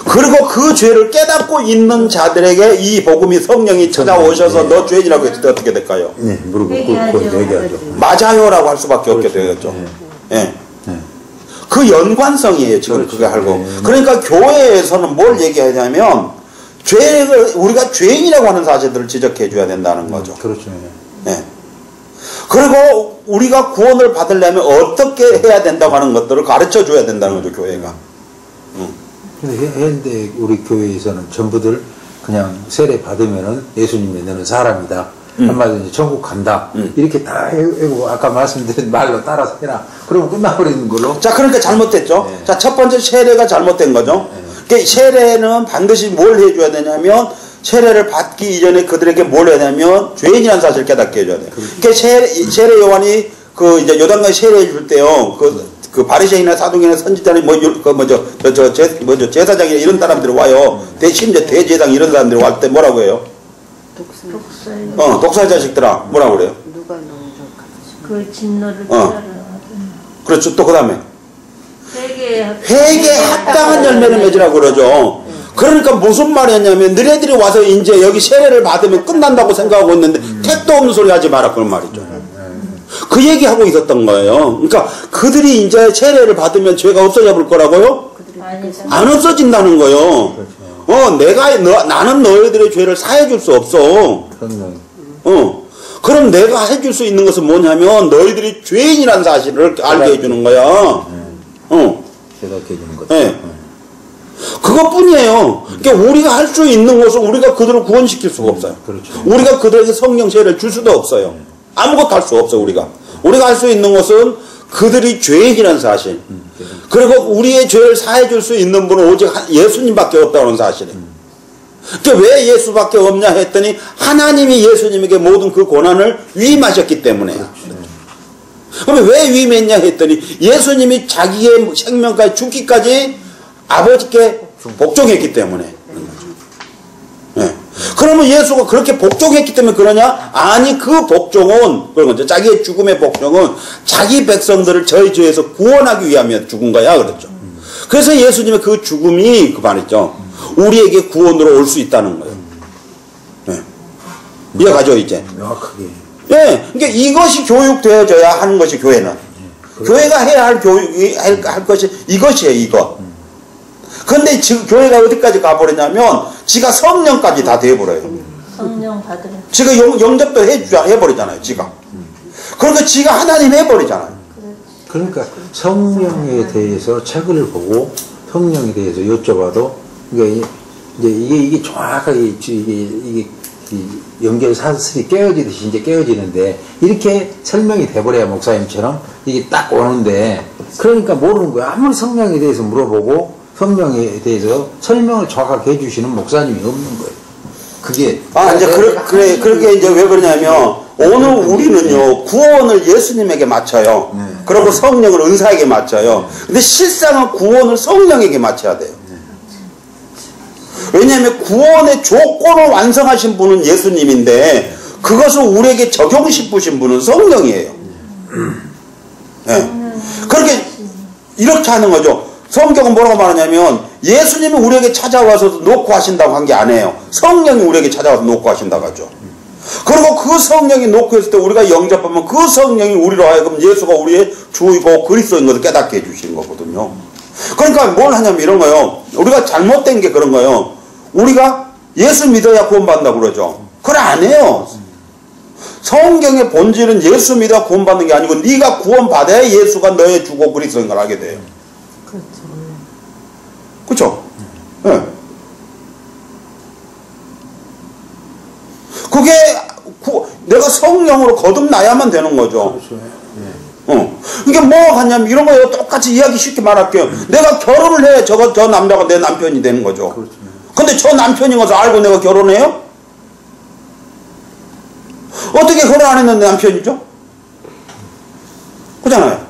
그리고 그 죄를 깨닫고 있는 자들에게 이 복음이 성령이 찾아오셔서 너 죄인이라고 했을 때 어떻게 될까요? 무릎 꿇고 얘기하죠. 맞아요라고 할 수밖에 없게 되겠죠. 그 연관성이에요, 지금 그게 하고. 그러니까 교회에서는 뭘 얘기하냐면 우리가 죄인이라고 하는 사실들을 지적해 줘야 된다는 거죠. 그렇죠. 그리고 우리가 구원을 받으려면 어떻게 해야 된다고 하는 것들을 가르쳐 줘야 된다는 거죠, 교회가. 근데 현대 우리 교회에서는 전부들 그냥 세례 받으면은 예수님이 너는 사람이다. 한마디로 천국 간다. 이렇게 다 해고 아까 말씀드린 말로 따라서 해라. 그러면 끝나버리는 걸로. 자, 그러니까 잘못됐죠. 자, 첫 번째 세례가 잘못된 거죠. 그러니까 세례는 반드시 뭘 해줘야 되냐면 세례를 받기 이전에 그들에게 뭘 해야 되냐면 죄인이라는 사실을 깨닫게 해줘야 돼요. 그러니까 세례 요한이 이제 요단강에 세례해 줄 때요. 그 바리새인이나 사두개나 선지자나 제사장이나 이런 사람들이 와요. 심지어 대제사장 이런 사람들이 올 때 뭐라고 해요? 독살 자식들아 뭐라고 그래요? 누가 그 진노를 따르라. 그렇죠. 또 그 다음에 회개에 합당한 열매를 맺으라고 그러죠. 그러니까 무슨 말이었냐면 너네들이 와서 이제 여기 세례를 받으면 끝난다고 생각하고 있는데 택도 없는 소리 하지 마라 그런 말이죠. 그 얘기하고 있었던 거예요. 그러니까 그들이 이제 세례를 받으면 죄가 없어져 볼 거라고요? 안 없어진다는 거예요. 나는 너희들의 죄를 사해 줄 수 없어. 그럼 내가 해줄 수 있는 것은 뭐냐면 너희들이 죄인이라는 사실을 알게 해주는 거야. 깨닫게 해주는 거죠. 그것뿐이에요. 그러니까 우리가 할 수 있는 것은 우리가 그들을 구원시킬 수가 없어요. 그렇죠. 우리가 그들에게 성령 세례를 줄 수도 없어요. 아무것도 할 수 없어 우리가 할 수 있는 것은 그들이 죄인이라는 사실. 그리고 우리의 죄를 사해 줄 수 있는 분은 오직 예수님밖에 없다는 사실이에요. 왜 예수밖에 없냐 했더니 하나님이 예수님에게 모든 그 고난을 위임하셨기 때문에요. 그러면 왜 위임했냐 했더니 예수님이 자기의 생명까지 죽기까지 아버지께 복종했기 때문에. 네. 그러면 예수가 그렇게 복종했기 때문에 그러냐? 아니, 그 복종은 그런 거죠. 자기의 죽음의 복종은 자기 백성들을 저희 죄에서 구원하기 위하여 죽은 거야, 그렇죠. 그래서 예수님의 그 죽음이 그 말이죠. 우리에게 구원으로 올 수 있다는 거예요. 네. 이해가죠, 이제? 명확하게. 예, 그러니까 이것이 교육되어져야 하는 것이 교회는. 교회가 해야 할 할 것이 이것이에요, 이거. 근데 지금 교회가 어디까지 가버리냐면, 지가 성령까지 다 돼버려요. 성령 받으려. 지가 영접도 해버리잖아요, 지가. 그러니까 지가 하나님 해버리잖아요. 그러니까 성령에 대해서 책을 보고 성령에 대해서 여쭤봐도, 그러니까 이제 이게 정확하게 이게 연결 사슬이 깨어지듯이 이제 깨어지는데, 이렇게 설명이 돼버려야 목사님처럼 이게 딱 오는데, 그러니까 모르는 거야. 아무리 성령에 대해서 물어보고 성령에 대해서 설명을 정확하게 해주시는 목사님이 없는 거예요. 그게 이제 그렇게 이제 왜 그러냐면, 오늘 우리는요 구원을 예수님에게 맞춰요. 그리고 성령을 은사에게 맞춰요. 근데 실상은 구원을 성령에게 맞춰야 돼요. 왜냐하면 구원의 조건을 완성하신 분은 예수님인데, 그것을 우리에게 적용시키신 분은 성령이에요. 네. 그렇게 이렇게 하는 거죠. 성경은 뭐라고 말하냐면, 예수님이 우리에게 찾아와서 놓고 하신다고 한 게 아니에요. 성령이 우리에게 찾아와서 놓고 하신다고 하죠. 그리고 그 성령이 놓고 했을 때 우리가 영접하면 그 성령이 우리로 하여금 예수가 우리의 주이고 그리스도인 것을 깨닫게 해주시는 거거든요. 그러니까 뭘 하냐면 이런 거예요. 우리가 잘못된 게 그런 거예요. 우리가 예수 믿어야 구원받는다고 그러죠. 그래, 안 해요. 성경의 본질은 예수 믿어야 구원받는 게 아니고, 네가 구원받아야 예수가 너의 주고 그리스도인 걸 알게 돼요. 그렇죠? 네. 그게 내가 성령으로 거듭나야만 되는 거죠. 이게 뭐 하냐면 이런 거예요. 똑같이 이야기 쉽게 말할게요. 내가 결혼을 해야 저 남자가 내 남편이 되는 거죠. 근데 저 남편인 것을 알고 내가 결혼해요? 어떻게 결혼 안 했는데 남편이죠? 그잖아요.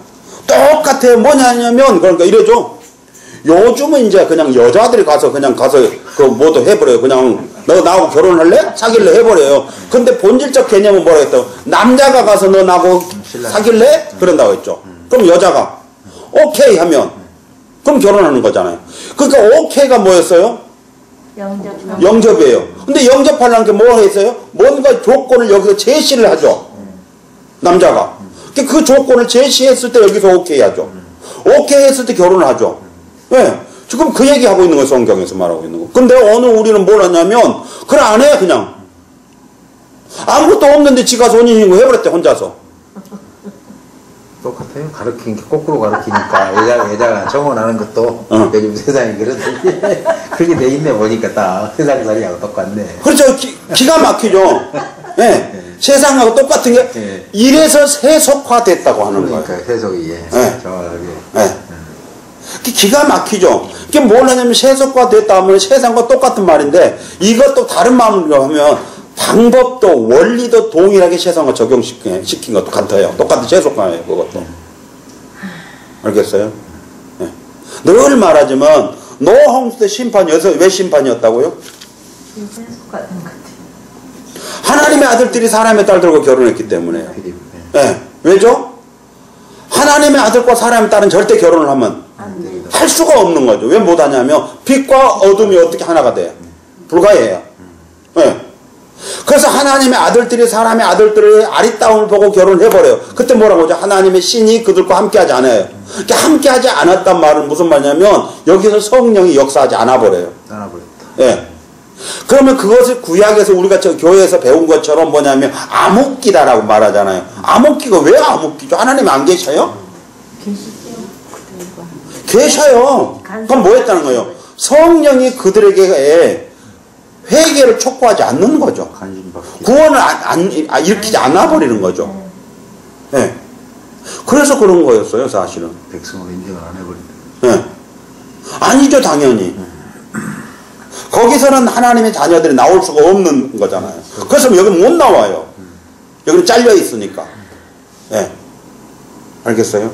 똑같아요. 뭐냐면, 그러니까 이래죠. 요즘은 이제 그냥 여자들이 가서 그 뭐도 해버려요. 그냥 너 나하고 결혼할래? 사귈래? 해버려요. 근데 본질적 개념은 뭐라 했다고? 남자가 가서 너 나하고 사귈래? 그런다고 했죠. 그럼 여자가 오케이 하면 그럼 결혼하는 거잖아요. 그러니까 오케이가 뭐였어요? 영접이에요. 근데 영접하려는 게 뭐 했어요? 뭔가 조건을 여기서 제시를 하죠. 남자가. 그 조건을 제시했을 때 여기서 오케이 하죠. 오케이 했을 때 결혼을 하죠. 네. 지금 그 얘기하고 있는 거예요. 성경에서 말하고 있는 거. 근데 오늘 우리는 뭘 하냐면, 그래, 안 해, 그냥. 아무것도 없는데 지가 손님이고 해버렸대, 혼자서. 똑같아요. 가르치는 게 거꾸로 가르치니까 여자가 정원하는 것도 요즘 세상이 그렇듯이 그렇게 돼 있네 보니까 딱 세상살이하고 똑같네. 그렇죠. 기가 막히죠. 네. 세상하고 똑같은 게 이래서 세속화됐다고 하는 거예요. 그러니까 세속이 정확하게. 네. 기가 막히죠. 이게 뭘 하냐면 세속화됐다 하면 세상과 똑같은 말인데, 이것도 다른 마음으로 하면 방법도 원리도 동일하게 세상과 적용시킨 것도 같아요. 똑같은 세속화예요, 그것도. 알겠어요? 네. 늘 말하지만 노홍수 때 심판이어서 왜 심판이었다고요? 세속화된 것 같아요. 하나님의 아들들이 사람의 딸들과 결혼했기 때문에. 네. 왜죠? 하나님의 아들과 사람의 딸은 절대 결혼을 하면 할 수가 없는 거죠. 왜 못하냐면 빛과 어둠이 어떻게 하나가 돼요? 불가해요. 네. 그래서 하나님의 아들들이 사람의 아들들의 아리따움을 보고 결혼해버려요. 그때 뭐라고 하죠? 하나님의 신이 그들과 함께하지 않아요. 그러니까 함께하지 않았단 말은 무슨 말이냐면 여기서 성령이 역사하지 않아버려요. 예. 그러면 그것을 구약에서 우리가 저 교회에서 배운 것처럼 뭐냐면 암흑기다라고 말하잖아요. 암흑기가 왜 암흑기죠? 하나님 안 계셔요? 계셔요. 그럼 뭐 했다는 거예요? 성령이 그들에게 회개를 촉구하지 않는 거죠. 구원을 일으키지 않아버리는 거죠. 네. 그래서 그런 거였어요, 사실은. 백성을 인정을 안 해버린다. 예. 아니죠, 당연히. 거기서는 하나님의 자녀들이 나올 수가 없는 거잖아요. 그래서 여기 못 나와요. 여기는 잘려 있으니까. 예. 알겠어요?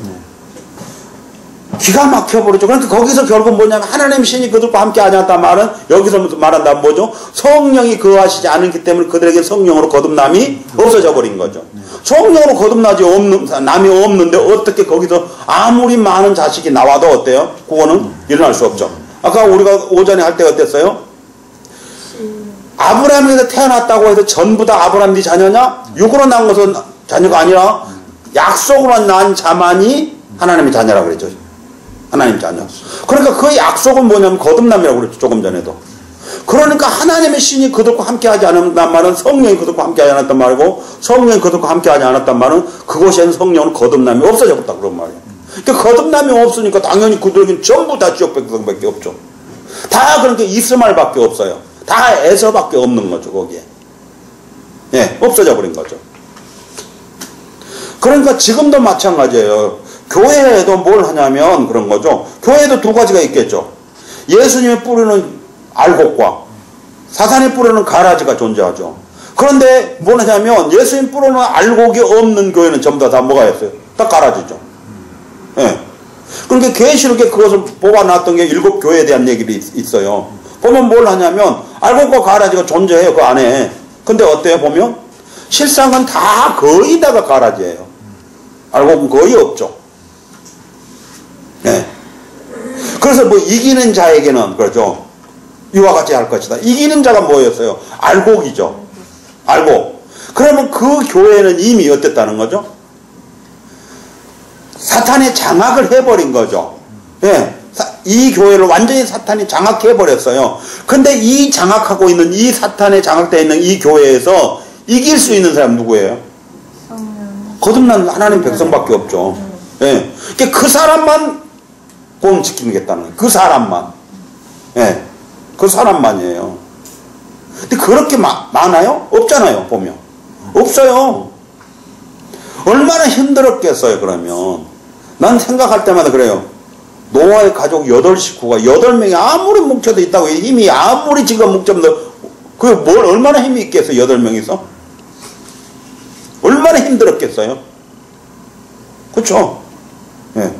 기가 막혀버리죠. 그러니까 거기서 결국 뭐냐면 하나님 신이 그들과 함께 하지 않았다는 말은 여기서 말한다면 뭐죠? 성령이 거하시지 않기 때문에 그들에게 성령으로 거듭남이 없어져 버린 거죠. 성령으로 거듭나지 남이 없는데 어떻게 거기서 아무리 많은 자식이 나와도 어때요? 그거는 일어날 수 없죠. 아까 우리가 오전에 할 때 어땠어요? 아브라함에서 태어났다고 해서 전부 다 아브라함 네 자녀냐? 육으로 난 것은 자녀가 아니라 약속으로 난 자만이 하나님의 자녀라고 그랬죠. 하나님 자녀. 그러니까 그 약속은 뭐냐면 거듭남이라고 그랬죠. 조금 전에도. 그러니까 하나님의 신이 그들과 함께하지 않았단 말은 성령이 그들과 함께하지 않았단 말이고 성령이 그들과 함께하지 않았단 말은 그곳에는 성령은 거듭남이 없어졌다 그런 말이에요. 그러니까 거듭남이 없으니까 당연히 그들에게는 전부 다 지역 백성밖에 없죠. 다 그러니까 이스마엘밖에 없어요. 다 에서밖에 없는 거죠. 거기에. 예, 없어져 버린 거죠. 그러니까 지금도 마찬가지예요. 교회에도 뭘 하냐면 그런 거죠. 교회에도 두 가지가 있겠죠. 예수님의 뿌리는 알곡과 사탄의 뿌리는 가라지가 존재하죠. 그런데 뭘 하냐면 예수님 뿌리는 알곡이 없는 교회는 전부 다 뭐가 있어요? 다 가라지죠. 예. 그러니까 계시록에 그것을 뽑아놨던 게 7 교회에 대한 얘기도 있어요. 보면 뭘 하냐면 알곡과 가라지가 존재해요. 그 안에. 근데 어때요? 보면 실상은 다 거의 다가 가라지예요. 알곡은 거의 없죠. 예. 그래서 뭐 이기는 자에게는 그렇죠. 이와 같이 할 것이다. 이기는 자가 뭐였어요? 알곡이죠. 알곡. 그러면 그 교회는 이미 어땠다는 거죠? 사탄의 장악을 해버린 거죠. 예. 이 교회를 완전히 사탄이 장악해버렸어요. 근데 이 장악하고 있는 이 사탄에 장악되어 있는 이 교회에서 이길 수 있는 사람 누구예요? 거듭난 하나님 백성밖에 없죠. 예. 그 사람만 구원시키겠다는 거예요. 그 사람만. 예. 그 사람만이에요. 근데 그렇게 많아요? 없잖아요, 보면. 없어요. 얼마나 힘들었겠어요, 그러면. 난 생각할 때마다 그래요. 노아의 가족 8식구가 8명이 아무리 뭉쳐도 있다고 힘이 아무리 지금 뭉쳐도 그게 뭘 얼마나 힘이 있겠어요, 8명이서? 얼마나 힘들었겠어요? 그쵸? 예.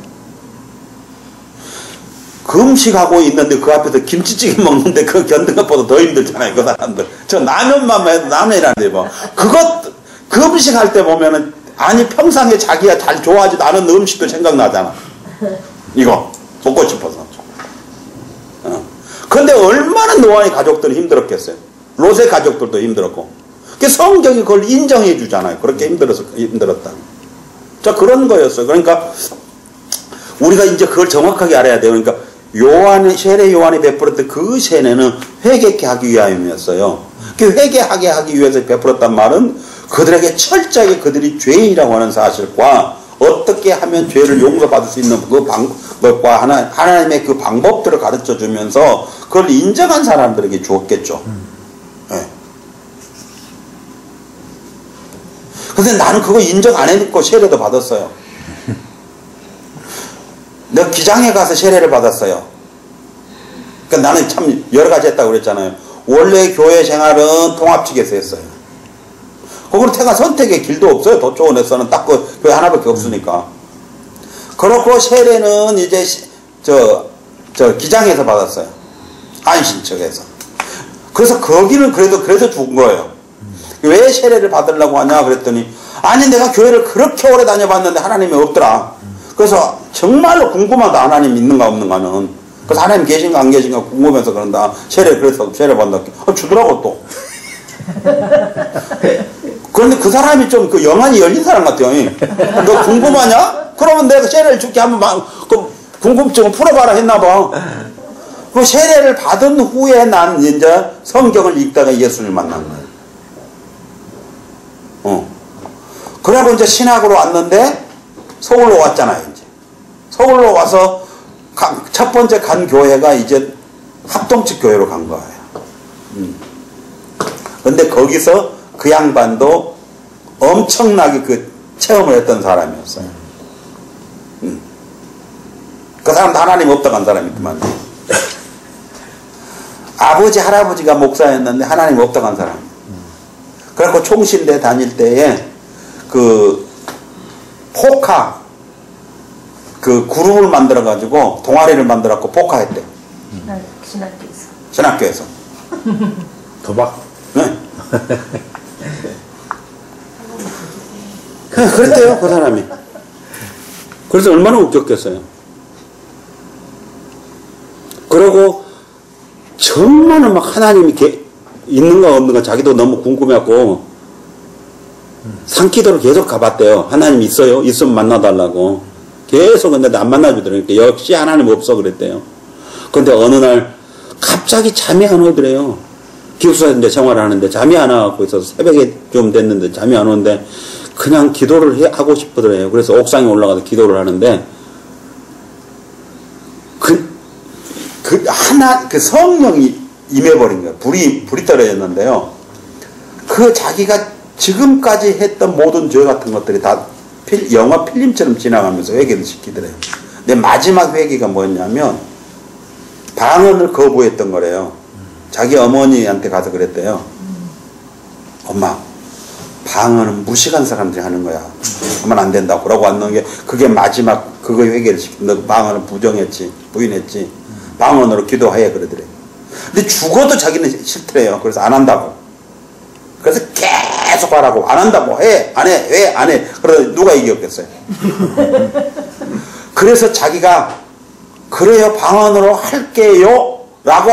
금식하고 있는데 그 앞에서 김치찌개 먹는데 그거 견디는 것보다 더 힘들잖아요, 그 사람들. 저 라면만 해도 라면이라는데 뭐. 그것, 금식할 때 보면은, 아니, 평상에 자기가 잘 좋아하지도 않은 음식도 생각나잖아. 이거, 먹고 싶어서. 근데 얼마나 노아의 가족들이 힘들었겠어요. 롯의 가족들도 힘들었고. 성경이 그걸 인정해 주잖아요. 그렇게 힘들었다. 자, 그런 거였어요. 그러니까, 우리가 이제 그걸 정확하게 알아야 돼요. 그러니까, 세례 요한이 베풀었던 그 세례는 회개케 하기 위함이었어요. 그 회개하게 하기 위해서 베풀었단 말은 그들에게 철저하게 그들이 죄인이라고 하는 사실과 어떻게 하면 죄를 용서받을 수 있는 그 방법과 하나님의 그 방법들을 가르쳐 주면서 그걸 인정한 사람들에게 주었겠죠. 네. 근데 나는 그거 인정 안 해놓고 세례도 받았어요. 내가 기장에 가서 세례를 받았어요. 그러니까 나는 참 여러 가지 했다고 그랬잖아요. 원래 교회 생활은 통합직에서 했어요. 거기로 태가 선택의 길도 없어요. 도초원에서는 딱 그 교회 하나밖에 없으니까. 그렇고 세례는 이제 저 기장에서 받았어요. 안신척에서. 그래서 거기는 그래도 준 거예요. 왜 세례를 받으려고 하냐 그랬더니 아니 내가 교회를 그렇게 오래 다녀봤는데 하나님이 없더라. 그래서 정말로 궁금하다. 하나님 있는가 없는가는. 그래서 하나님 계신가 안 계신가 궁금해서 그런다. 그래서 세례 받는다. 주더라고 또. 그런데 그 사람이 좀 그 영안이 열린 사람 같아요. 너 궁금하냐? 그러면 내가 세례를 줄게 한번 그 궁금증을 풀어봐라 했나봐. 그 세례를 받은 후에 난 이제 성경을 읽다가 예수를 만난 거예요. 그러고 이제 신학으로 왔는데 서울로 왔잖아요, 이제. 서울로 와서 첫 번째 간 교회가 이제 합동측 교회로 간 거예요. 근데 거기서 그 양반도 엄청나게 그 체험을 했던 사람이었어요. 그 사람도 하나님 없다고 한 사람이 있구만. 아버지, 할아버지가 목사였는데 하나님 없다고 한 사람. 그래갖고 총신대 다닐 때에 그 포카 그 그룹을 만들어가지고 동아리를 만들어갖고 포카 했대. 신학교에서. 신학교에서. 도박? 네. 그랬대요, 그 사람이. 그래서 얼마나 웃겼겠어요. 그러고 정말 막 하나님이 있는가 없는가 자기도 너무 궁금해갖고 산기도를 계속 가봤대요. 하나님 있어요? 있으면 만나달라고. 계속 근데 안 만나주더라고요. 역시 하나님 없어 그랬대요. 근데 어느 날 갑자기 잠이 안 오더래요. 기숙사에서 이제 생활을 하는데 잠이 안 와갖고 있어서 새벽에 좀 됐는데 잠이 안 오는데 그냥 기도를 하고 싶더래요. 그래서 옥상에 올라가서 기도를 하는데 그 성령이 임해버린 거예요. 불이 떨어졌는데요. 그 자기가 지금까지 했던 모든 죄 같은 것들이 다 영화 필름처럼 지나가면서 회개를 시키더래요. 근데 마지막 회개가 뭐였냐면 방언을 거부했던 거래요. 자기 어머니한테 가서 그랬대요. 엄마, 방언은 무식한 사람들이 하는 거야. 하면 안 된다고. 라고 왔는 게 그게 마지막 그거 회개를 시킨 너 방언을 부인했지. 방언으로 기도해 그러더래요. 근데 죽어도 자기는 싫더래요. 그래서 안 한다고. 그래서 계속 하라고. 안 한다고. 해. 안 해. 왜 안 해. 그러다 누가 이겼겠어요. 그래서 자기가 그래요 방언으로 할게요 라고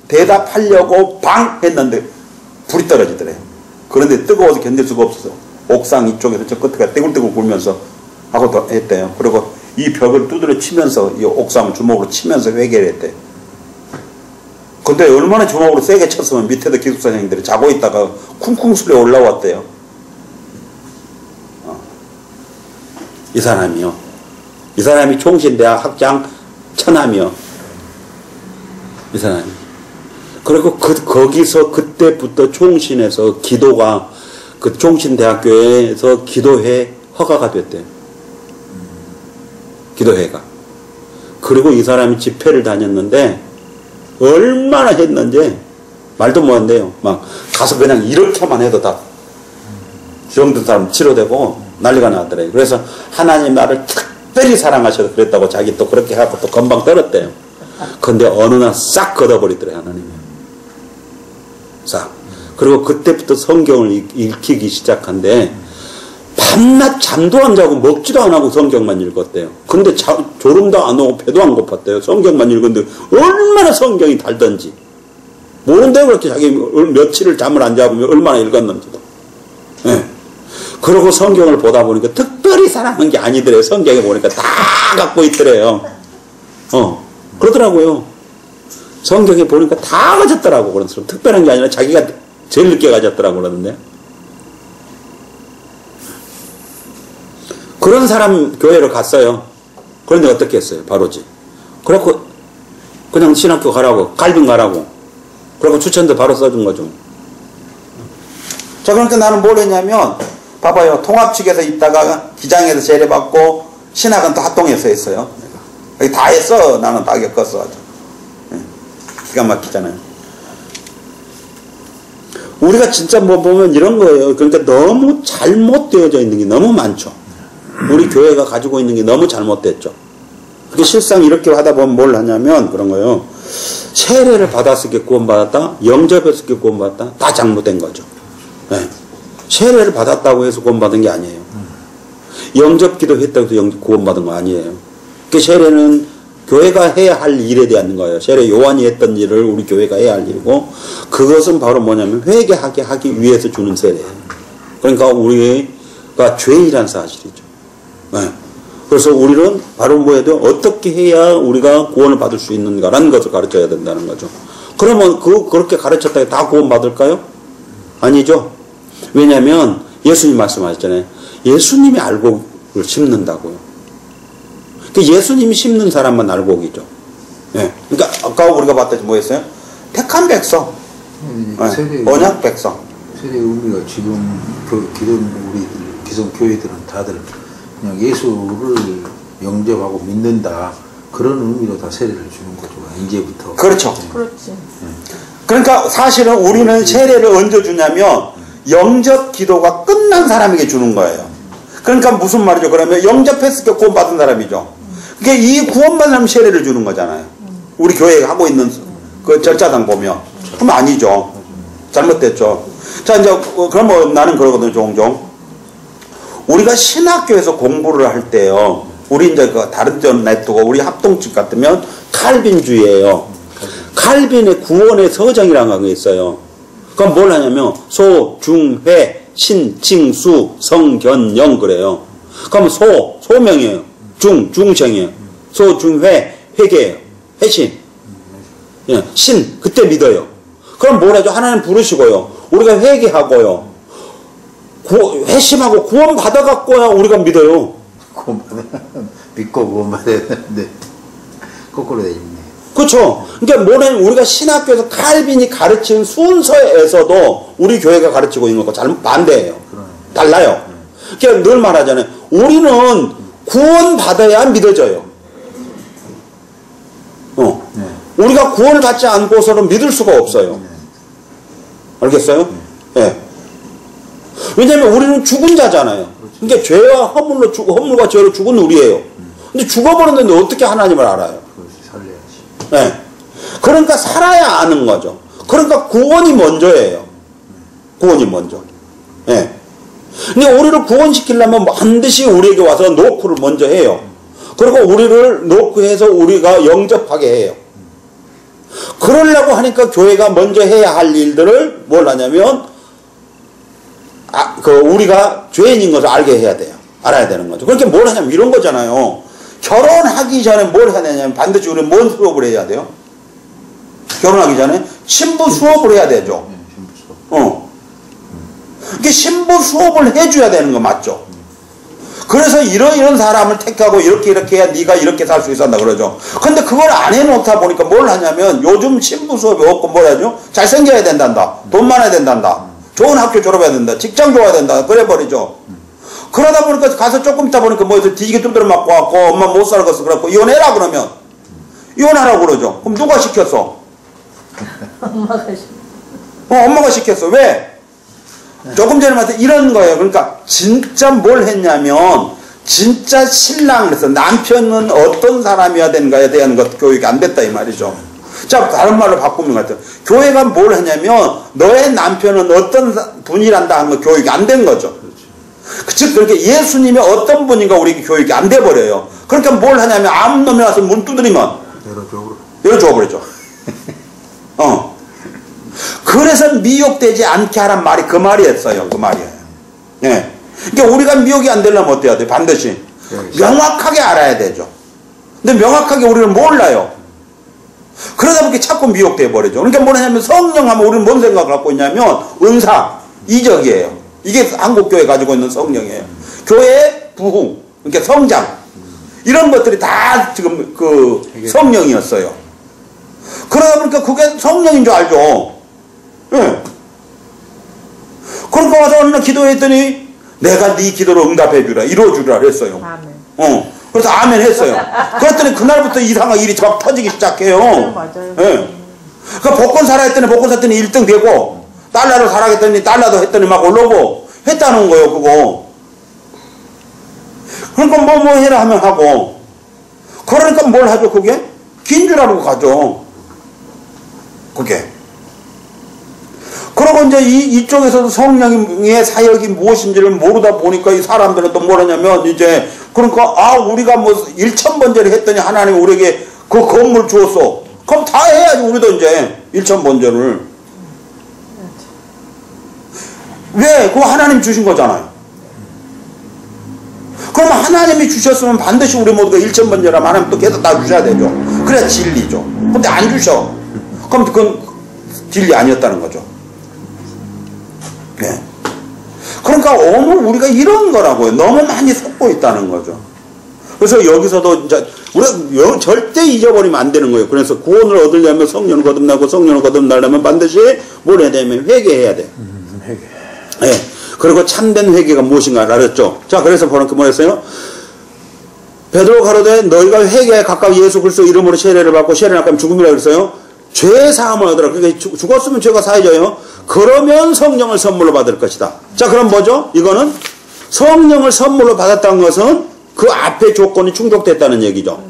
대답하려고 방 했는데 불이 떨어지더래요. 그런데 뜨거워서 견딜 수가 없어서 옥상 이쪽에서 저 끝에 떼굴떼굴 굴면서 하고 했대요. 그리고 이 벽을 두드려 치면서 이 옥상을 주먹으로 치면서 회개를 했대요. 근데 얼마나 주먹으로 세게 쳤으면 밑에도 기숙사생들이 자고 있다가 쿵쿵 소리 올라왔대요. 이 사람이요. 이 사람이 총신대학 학장 처남이요. 이 사람이. 그리고 거기서 그때부터 총신에서 기도가 그 총신대학교에서 기도회 허가가 됐대요. 기도회가. 그리고 이 사람이 집회를 다녔는데 얼마나 했는지 말도 못한대요. 막 가서 그냥 이렇게만 해도 다 병든 사람 치료되고 난리가 나더래요. 그래서 하나님 나를 특별히 사랑하셔서 그랬다고 자기 또 그렇게 하고 또 금방 떨었대요. 근데 어느 날 싹 걷어버리더래요. 하나님이. 싹. 그리고 그때부터 성경을 읽히기 시작한데 밤낮 잠도 안 자고 먹지도 안 하고 성경만 읽었대요. 근데 졸음도 안 오고 배도 안 고팠대요. 성경만 읽었는데 얼마나 성경이 달던지. 모른데 그렇게 자기 며칠을 잠을 안 자고 얼마나 읽었는지도. 네. 그러고 성경을 보다 보니까 특별히 사랑한 게 아니더래요. 성경에 보니까 다 갖고 있더래요. 그러더라고요. 성경에 보니까 다 가졌더라고. 그래서 특별한 게 아니라 자기가 제일 늦게 가졌더라고 그러는데. 그런 사람 교회로 갔어요. 그런데 어떻게 했어요? 바로지. 그래갖고 그냥 신학교 가라고, 갈빙 가라고. 그리고 추천도 바로 써준 거죠. 자, 그러니까 나는 뭘 했냐면, 봐봐요. 통합 측에서 있다가 기장에서 제례받고 신학은 또 합동에서 했어요. 다 했어. 나는 다 겪었어. 아주. 기가 막히잖아요. 우리가 진짜 뭐 보면 이런 거예요. 그러니까 너무 잘못되어져 있는 게 너무 많죠. 우리 교회가 가지고 있는 게 너무 잘못됐죠. 그게 실상 이렇게 하다 보면 뭘 하냐면 그런 거예요. 세례를 받았을 때 구원받았다, 영접했을 때 구원받았다, 다 잘못된 거죠. 네. 세례를 받았다고 해서 구원받은 게 아니에요. 영접기도 했다고 해서 구원받은 거 아니에요. 그 세례는 교회가 해야 할 일에 대한 거예요. 세례 요한이 했던 일을 우리 교회가 해야 할 일이고, 그것은 바로 뭐냐면 회개하게 하기 위해서 주는 세례예요. 그러니까 우리가 죄인이란 사실이죠. 네. 그래서 우리는 바로 뭐해도 어떻게 해야 우리가 구원을 받을 수 있는가라는 것을 가르쳐야 된다는 거죠. 그러면 그렇게 가르쳤다고 다 구원받을까요? 아니죠. 왜냐하면 예수님 말씀하셨잖아요. 예수님이 알곡을 심는다고요. 예수님이 심는 사람만 알곡이죠. 네. 그러니까 아까 우리가 봤듯이 뭐였어요? 택한 백성, 언약 백성. 세례 의미가 지금 기존 우리 기존 교회들은 다들 그냥 예수를 영접하고 믿는다. 그런 의미로 다 세례를 주는 거죠. 이제부터. 그렇죠. 그렇지. 그러니까 사실은 우리는 세례를 언제 주냐면 영접 기도가 끝난 사람에게 주는 거예요. 그러니까 무슨 말이죠? 그러면 영접했을 때 구원받은 사람이죠. 그러니까 이 구원받은 사람 세례를 주는 거잖아요. 우리 교회가 하고 있는 그 절차상 보면. 그럼 아니죠. 잘못됐죠. 자, 이제 그러면 나는 그러거든요. 종종. 우리가 신학교에서 공부를 할 때요. 우리 이제 그 다른 전 네트워크 우리 합동측 같으면 칼빈주의예요. 칼빈의 구원의 서정이라는 게 있어요. 그럼 뭘 하냐면 소, 중, 회, 신, 칭, 수, 성, 견, 영 그래요. 그럼 소명이에요. 중생이에요. 소, 중, 회, 회계예요. 회신. 예, 신, 그때 믿어요. 그럼 뭘 하죠? 하나님 부르시고요. 우리가 회개하고요. 회심하고 구원 받아갖고야 우리가 믿어요. 믿고 구원받아야 되는데 거꾸로 돼 있네. 그렇죠. 그러니까 뭐냐면 우리가 신학교에서 칼빈이 가르치는 순서에서도 우리 교회가 가르치고 있는 것과 반대예요. 달라요. 그러니까 늘 말하잖아요. 우리는 구원 받아야 믿어져요. 우리가 구원을 받지 않고서는 믿을 수가 없어요. 알겠어요? 예. 왜냐면 우리는 죽은 자잖아요. 그러니까 죄와 허물과 죄로 죽은 우리예요. 근데 죽어버렸는데 어떻게 하나님을 알아요? 살려야지. 예. 그러니까 살아야 아는 거죠. 그러니까 구원이 먼저예요. 구원이 먼저. 예. 근데 우리를 구원시키려면 반드시 우리에게 와서 노크를 먼저 해요. 그리고 우리를 노크해서 우리가 영접하게 해요. 그러려고 하니까 교회가 먼저 해야 할 일들을 뭘 하냐면 우리가 죄인인 것을 알게 해야 돼요. 알아야 되는 거죠. 그렇게 뭘 하냐면 이런 거잖아요. 결혼하기 전에 뭘 해야 되냐면 반드시 우리는 뭔 수업을 해야 돼요? 결혼하기 전에 신부 수업을 해야 되죠. 이게 신부 수업을 해줘야 되는 거 맞죠? 그래서 이런 사람을 택하고 이렇게 해야 네가 이렇게 살 수 있었다 그러죠. 근데 그걸 안 해놓다 보니까 뭘 하냐면 요즘 신부 수업이 없고 뭘 하죠? 잘생겨야 된단다. 돈 많아야 된단다. 좋은 학교 졸업해야 된다. 직장 좋아야 된다. 그래 버리죠. 그러다 보니까 가서 조금 있다 보니까 뭐해서 뒤지게 두드려 맞고 왔고 엄마 못 살겠어 그래갖고 이혼해라 그러면 이혼하라고 그러죠. 그럼 누가 시켰어? 엄마가 엄마가 시켰어. 왜? 조금 전에 말했던 이런 거예요. 그러니까 진짜 뭘 했냐면 진짜 신랑 그래서 남편은 어떤 사람이어야 되는가에 대한 것 교육이 안 됐다 이 말이죠. 자, 다른 말로 바꾸면 같아요. 교회가 뭘 했냐면 너의 남편은 어떤 분이란다 하는 거 교육이 안 된 거죠. 즉 그렇게 예수님이 어떤 분인가 우리 교육이 안 돼 버려요. 그러니까 뭘 하냐면 아무 놈이 와서 문 두드리면 열어줘 버리죠. 그래서 미혹되지 않게 하란 말이 그 말이었어요. 그 말이에요. 예. 그러니까 우리가 미혹이 안 되려면 어때야 돼? 반드시 명확하게 알아야 되죠. 근데 명확하게 우리는 몰라요. 그러다 보니까 자꾸 미혹돼 버리죠. 그러니까 뭐냐면 성령 하면 우리는 뭔 생각을 갖고 있냐면 은사, 이적이에요. 이게 한국교회 가지고 있는 성령이에요. 교회의 부흥, 그러니까 성장 이런 것들이 다 지금 그 성령이었어요. 그러다 보니까 그게 성령인 줄 알죠. 예. 그러니까 와서 어느 날 기도했더니 내가 네 기도를 응답해 주라, 이루어 주라 그랬어요. 아멘. 그래서 아멘 했어요. 그랬더니 그날부터 이상한 일이 막 터지기 시작해요. 맞아요. 예. 그러니까 복권 사라 했더니 복권 샀더니 1등 되고 달러를 사라 했더니 달러도 했더니 막 올라오고 했다는 거예요. 그거. 그러니까 뭐 해라 하면 하고 그러니까 뭘 하죠? 그게? 긴 줄 알고 가죠. 그게. 그러고 이제 이쪽에서도 성령의 사역이 무엇인지를 모르다 보니까 이 사람들은 또 뭐라냐면 이제 그러니까 우리가 뭐 1000번제를 했더니 하나님 우리에게 그 건물 주었어. 그럼 다 해야지 우리도 이제 1000번제를. 왜? 그거 하나님 주신 거잖아요. 그러면 하나님이 주셨으면 반드시 우리 모두가 1000번제라면 하나님 또 계속 다 주셔야 되죠. 그래야 진리죠. 근데 안 주셔. 그럼 그건 진리 아니었다는 거죠. 네. 그러니까 오늘 우리가 이런 거라고요. 너무 많이 속고 있다는 거죠. 그래서 여기서도 이제 우리가 절대 잊어버리면 안 되는 거예요. 그래서 구원을 얻으려면 성령을 거듭나고 성령을 거듭나려면 반드시 뭘 해야 되면 회개해야 돼요. 회개. 네. 그리고 참된 회개가 무엇인가 알았죠. 자, 그래서 보니까 뭐랬어요? 베드로 가로되 너희가 회개에 가까이 예수 그리스도 이름으로 세례를 받고 세례를 받으면 죽음이라 그랬어요. 죄 사함을 얻으라. 그러니까 죽었으면 죄가 사해져요. 그러면 성령을 선물로 받을 것이다. 자, 그럼 뭐죠? 이거는 성령을 선물로 받았다는 것은 그 앞에 조건이 충족됐다는 얘기죠.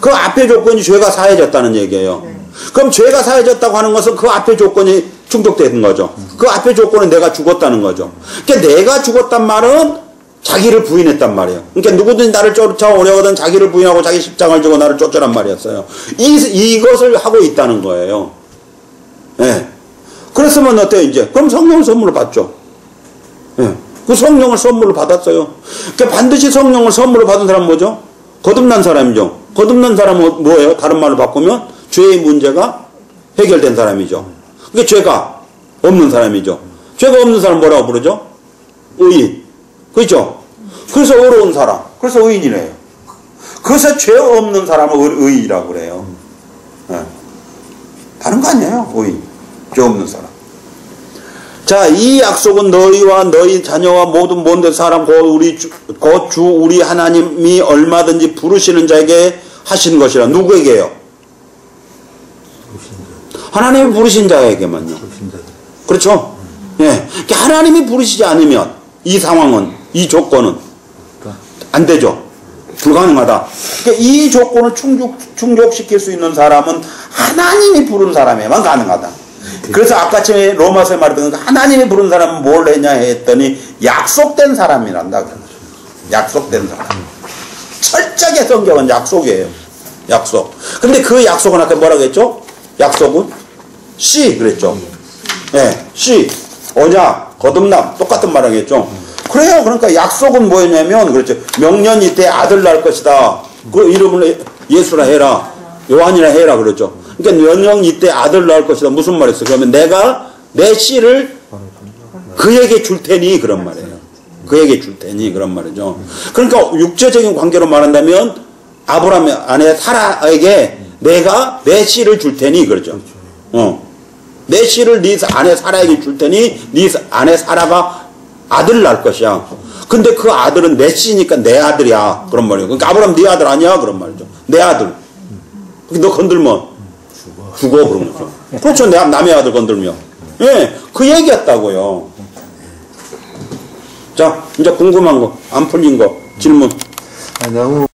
그 앞에 조건이 죄가 사해졌다는 얘기예요. 그럼 죄가 사해졌다고 하는 것은 그 앞에 조건이 충족되는 거죠. 그 앞에 조건은 내가 죽었다는 거죠. 그러니까 내가 죽었단 말은 자기를 부인했단 말이에요. 그러니까 누구든지 나를 쫓아오려거든 자기를 부인하고 자기 십장을 지고 나를 쫓으란 말이었어요. 이것을 하고 있다는 거예요. 예. 그랬으면 어때요, 이제? 그럼 성령을 선물로 받죠. 예. 그 성령을 선물로 받았어요. 그러니까 반드시 성령을 선물로 받은 사람은 뭐죠? 거듭난 사람이죠. 거듭난 사람은 뭐예요? 다른 말로 바꾸면 죄의 문제가 해결된 사람이죠. 그러니까 죄가 없는 사람이죠. 죄가 없는 사람 뭐라고 부르죠? 의인. 그렇죠? 그래서 어려운 사람. 그래서 의인이래요. 그래서 죄 없는 사람을 의인이라고 그래요. 네. 다른 거 아니에요. 의인. 죄 없는 사람. 자, 이 약속은 너희와 너희 자녀와 모든 사람 곧 주 우리 하나님이 얼마든지 부르시는 자에게 하신 것이라. 누구에게요? 하나님이 부르신 자에게만요. 그렇죠? 예. 하나님이 부르시지 않으면 이 상황은, 이 조건은 안 되죠. 불가능하다. 그러니까 이 조건을 충족시킬 수 있는 사람은 하나님이 부른 사람에만 가능하다. 그래서 아까 전에 로마서에 말했던 하나님이 부른 사람은 뭘 했냐 했더니 약속된 사람이란다. 약속된 사람. 철저하게 성경은 약속이에요. 약속. 근데 그 약속은 아까 뭐라고 했죠? 약속은 씨 그랬죠. 예, 씨, 언약, 거듭남 똑같은 말 하겠죠. 그래요. 그러니까 약속은 뭐였냐면 그렇죠. 명년 이때 아들 낳을 것이다. 그 이름을 예수라 해라. 요한이라 해라 그랬죠. 그러니까 명년 이때 아들 낳을 것이다. 무슨 말이었어? 그러면 내가 내 씨를 그에게 줄 테니 그런 말이에요. 그에게 줄 테니 그런 말이죠. 그러니까 육체적인 관계로 말한다면 아브라함의 아내 사라에게 내가 내 씨를 줄 테니 그러죠. 내 씨를 네 아내 사라에게 줄 테니 네 아내 사라가 아들을 낳을 것이야. 근데 그 아들은 내 씨니까 내 아들이야. 그런 말이에요. 그러니까 아브라함 네 아들 아니야? 그런 말이죠. 내 아들. 너 건들면 죽어 그런 거죠. 그렇죠. 남의 아들 건들면. 예, 그 얘기였다고요. 자, 이제 궁금한 거, 안 풀린 거, 질문. 너무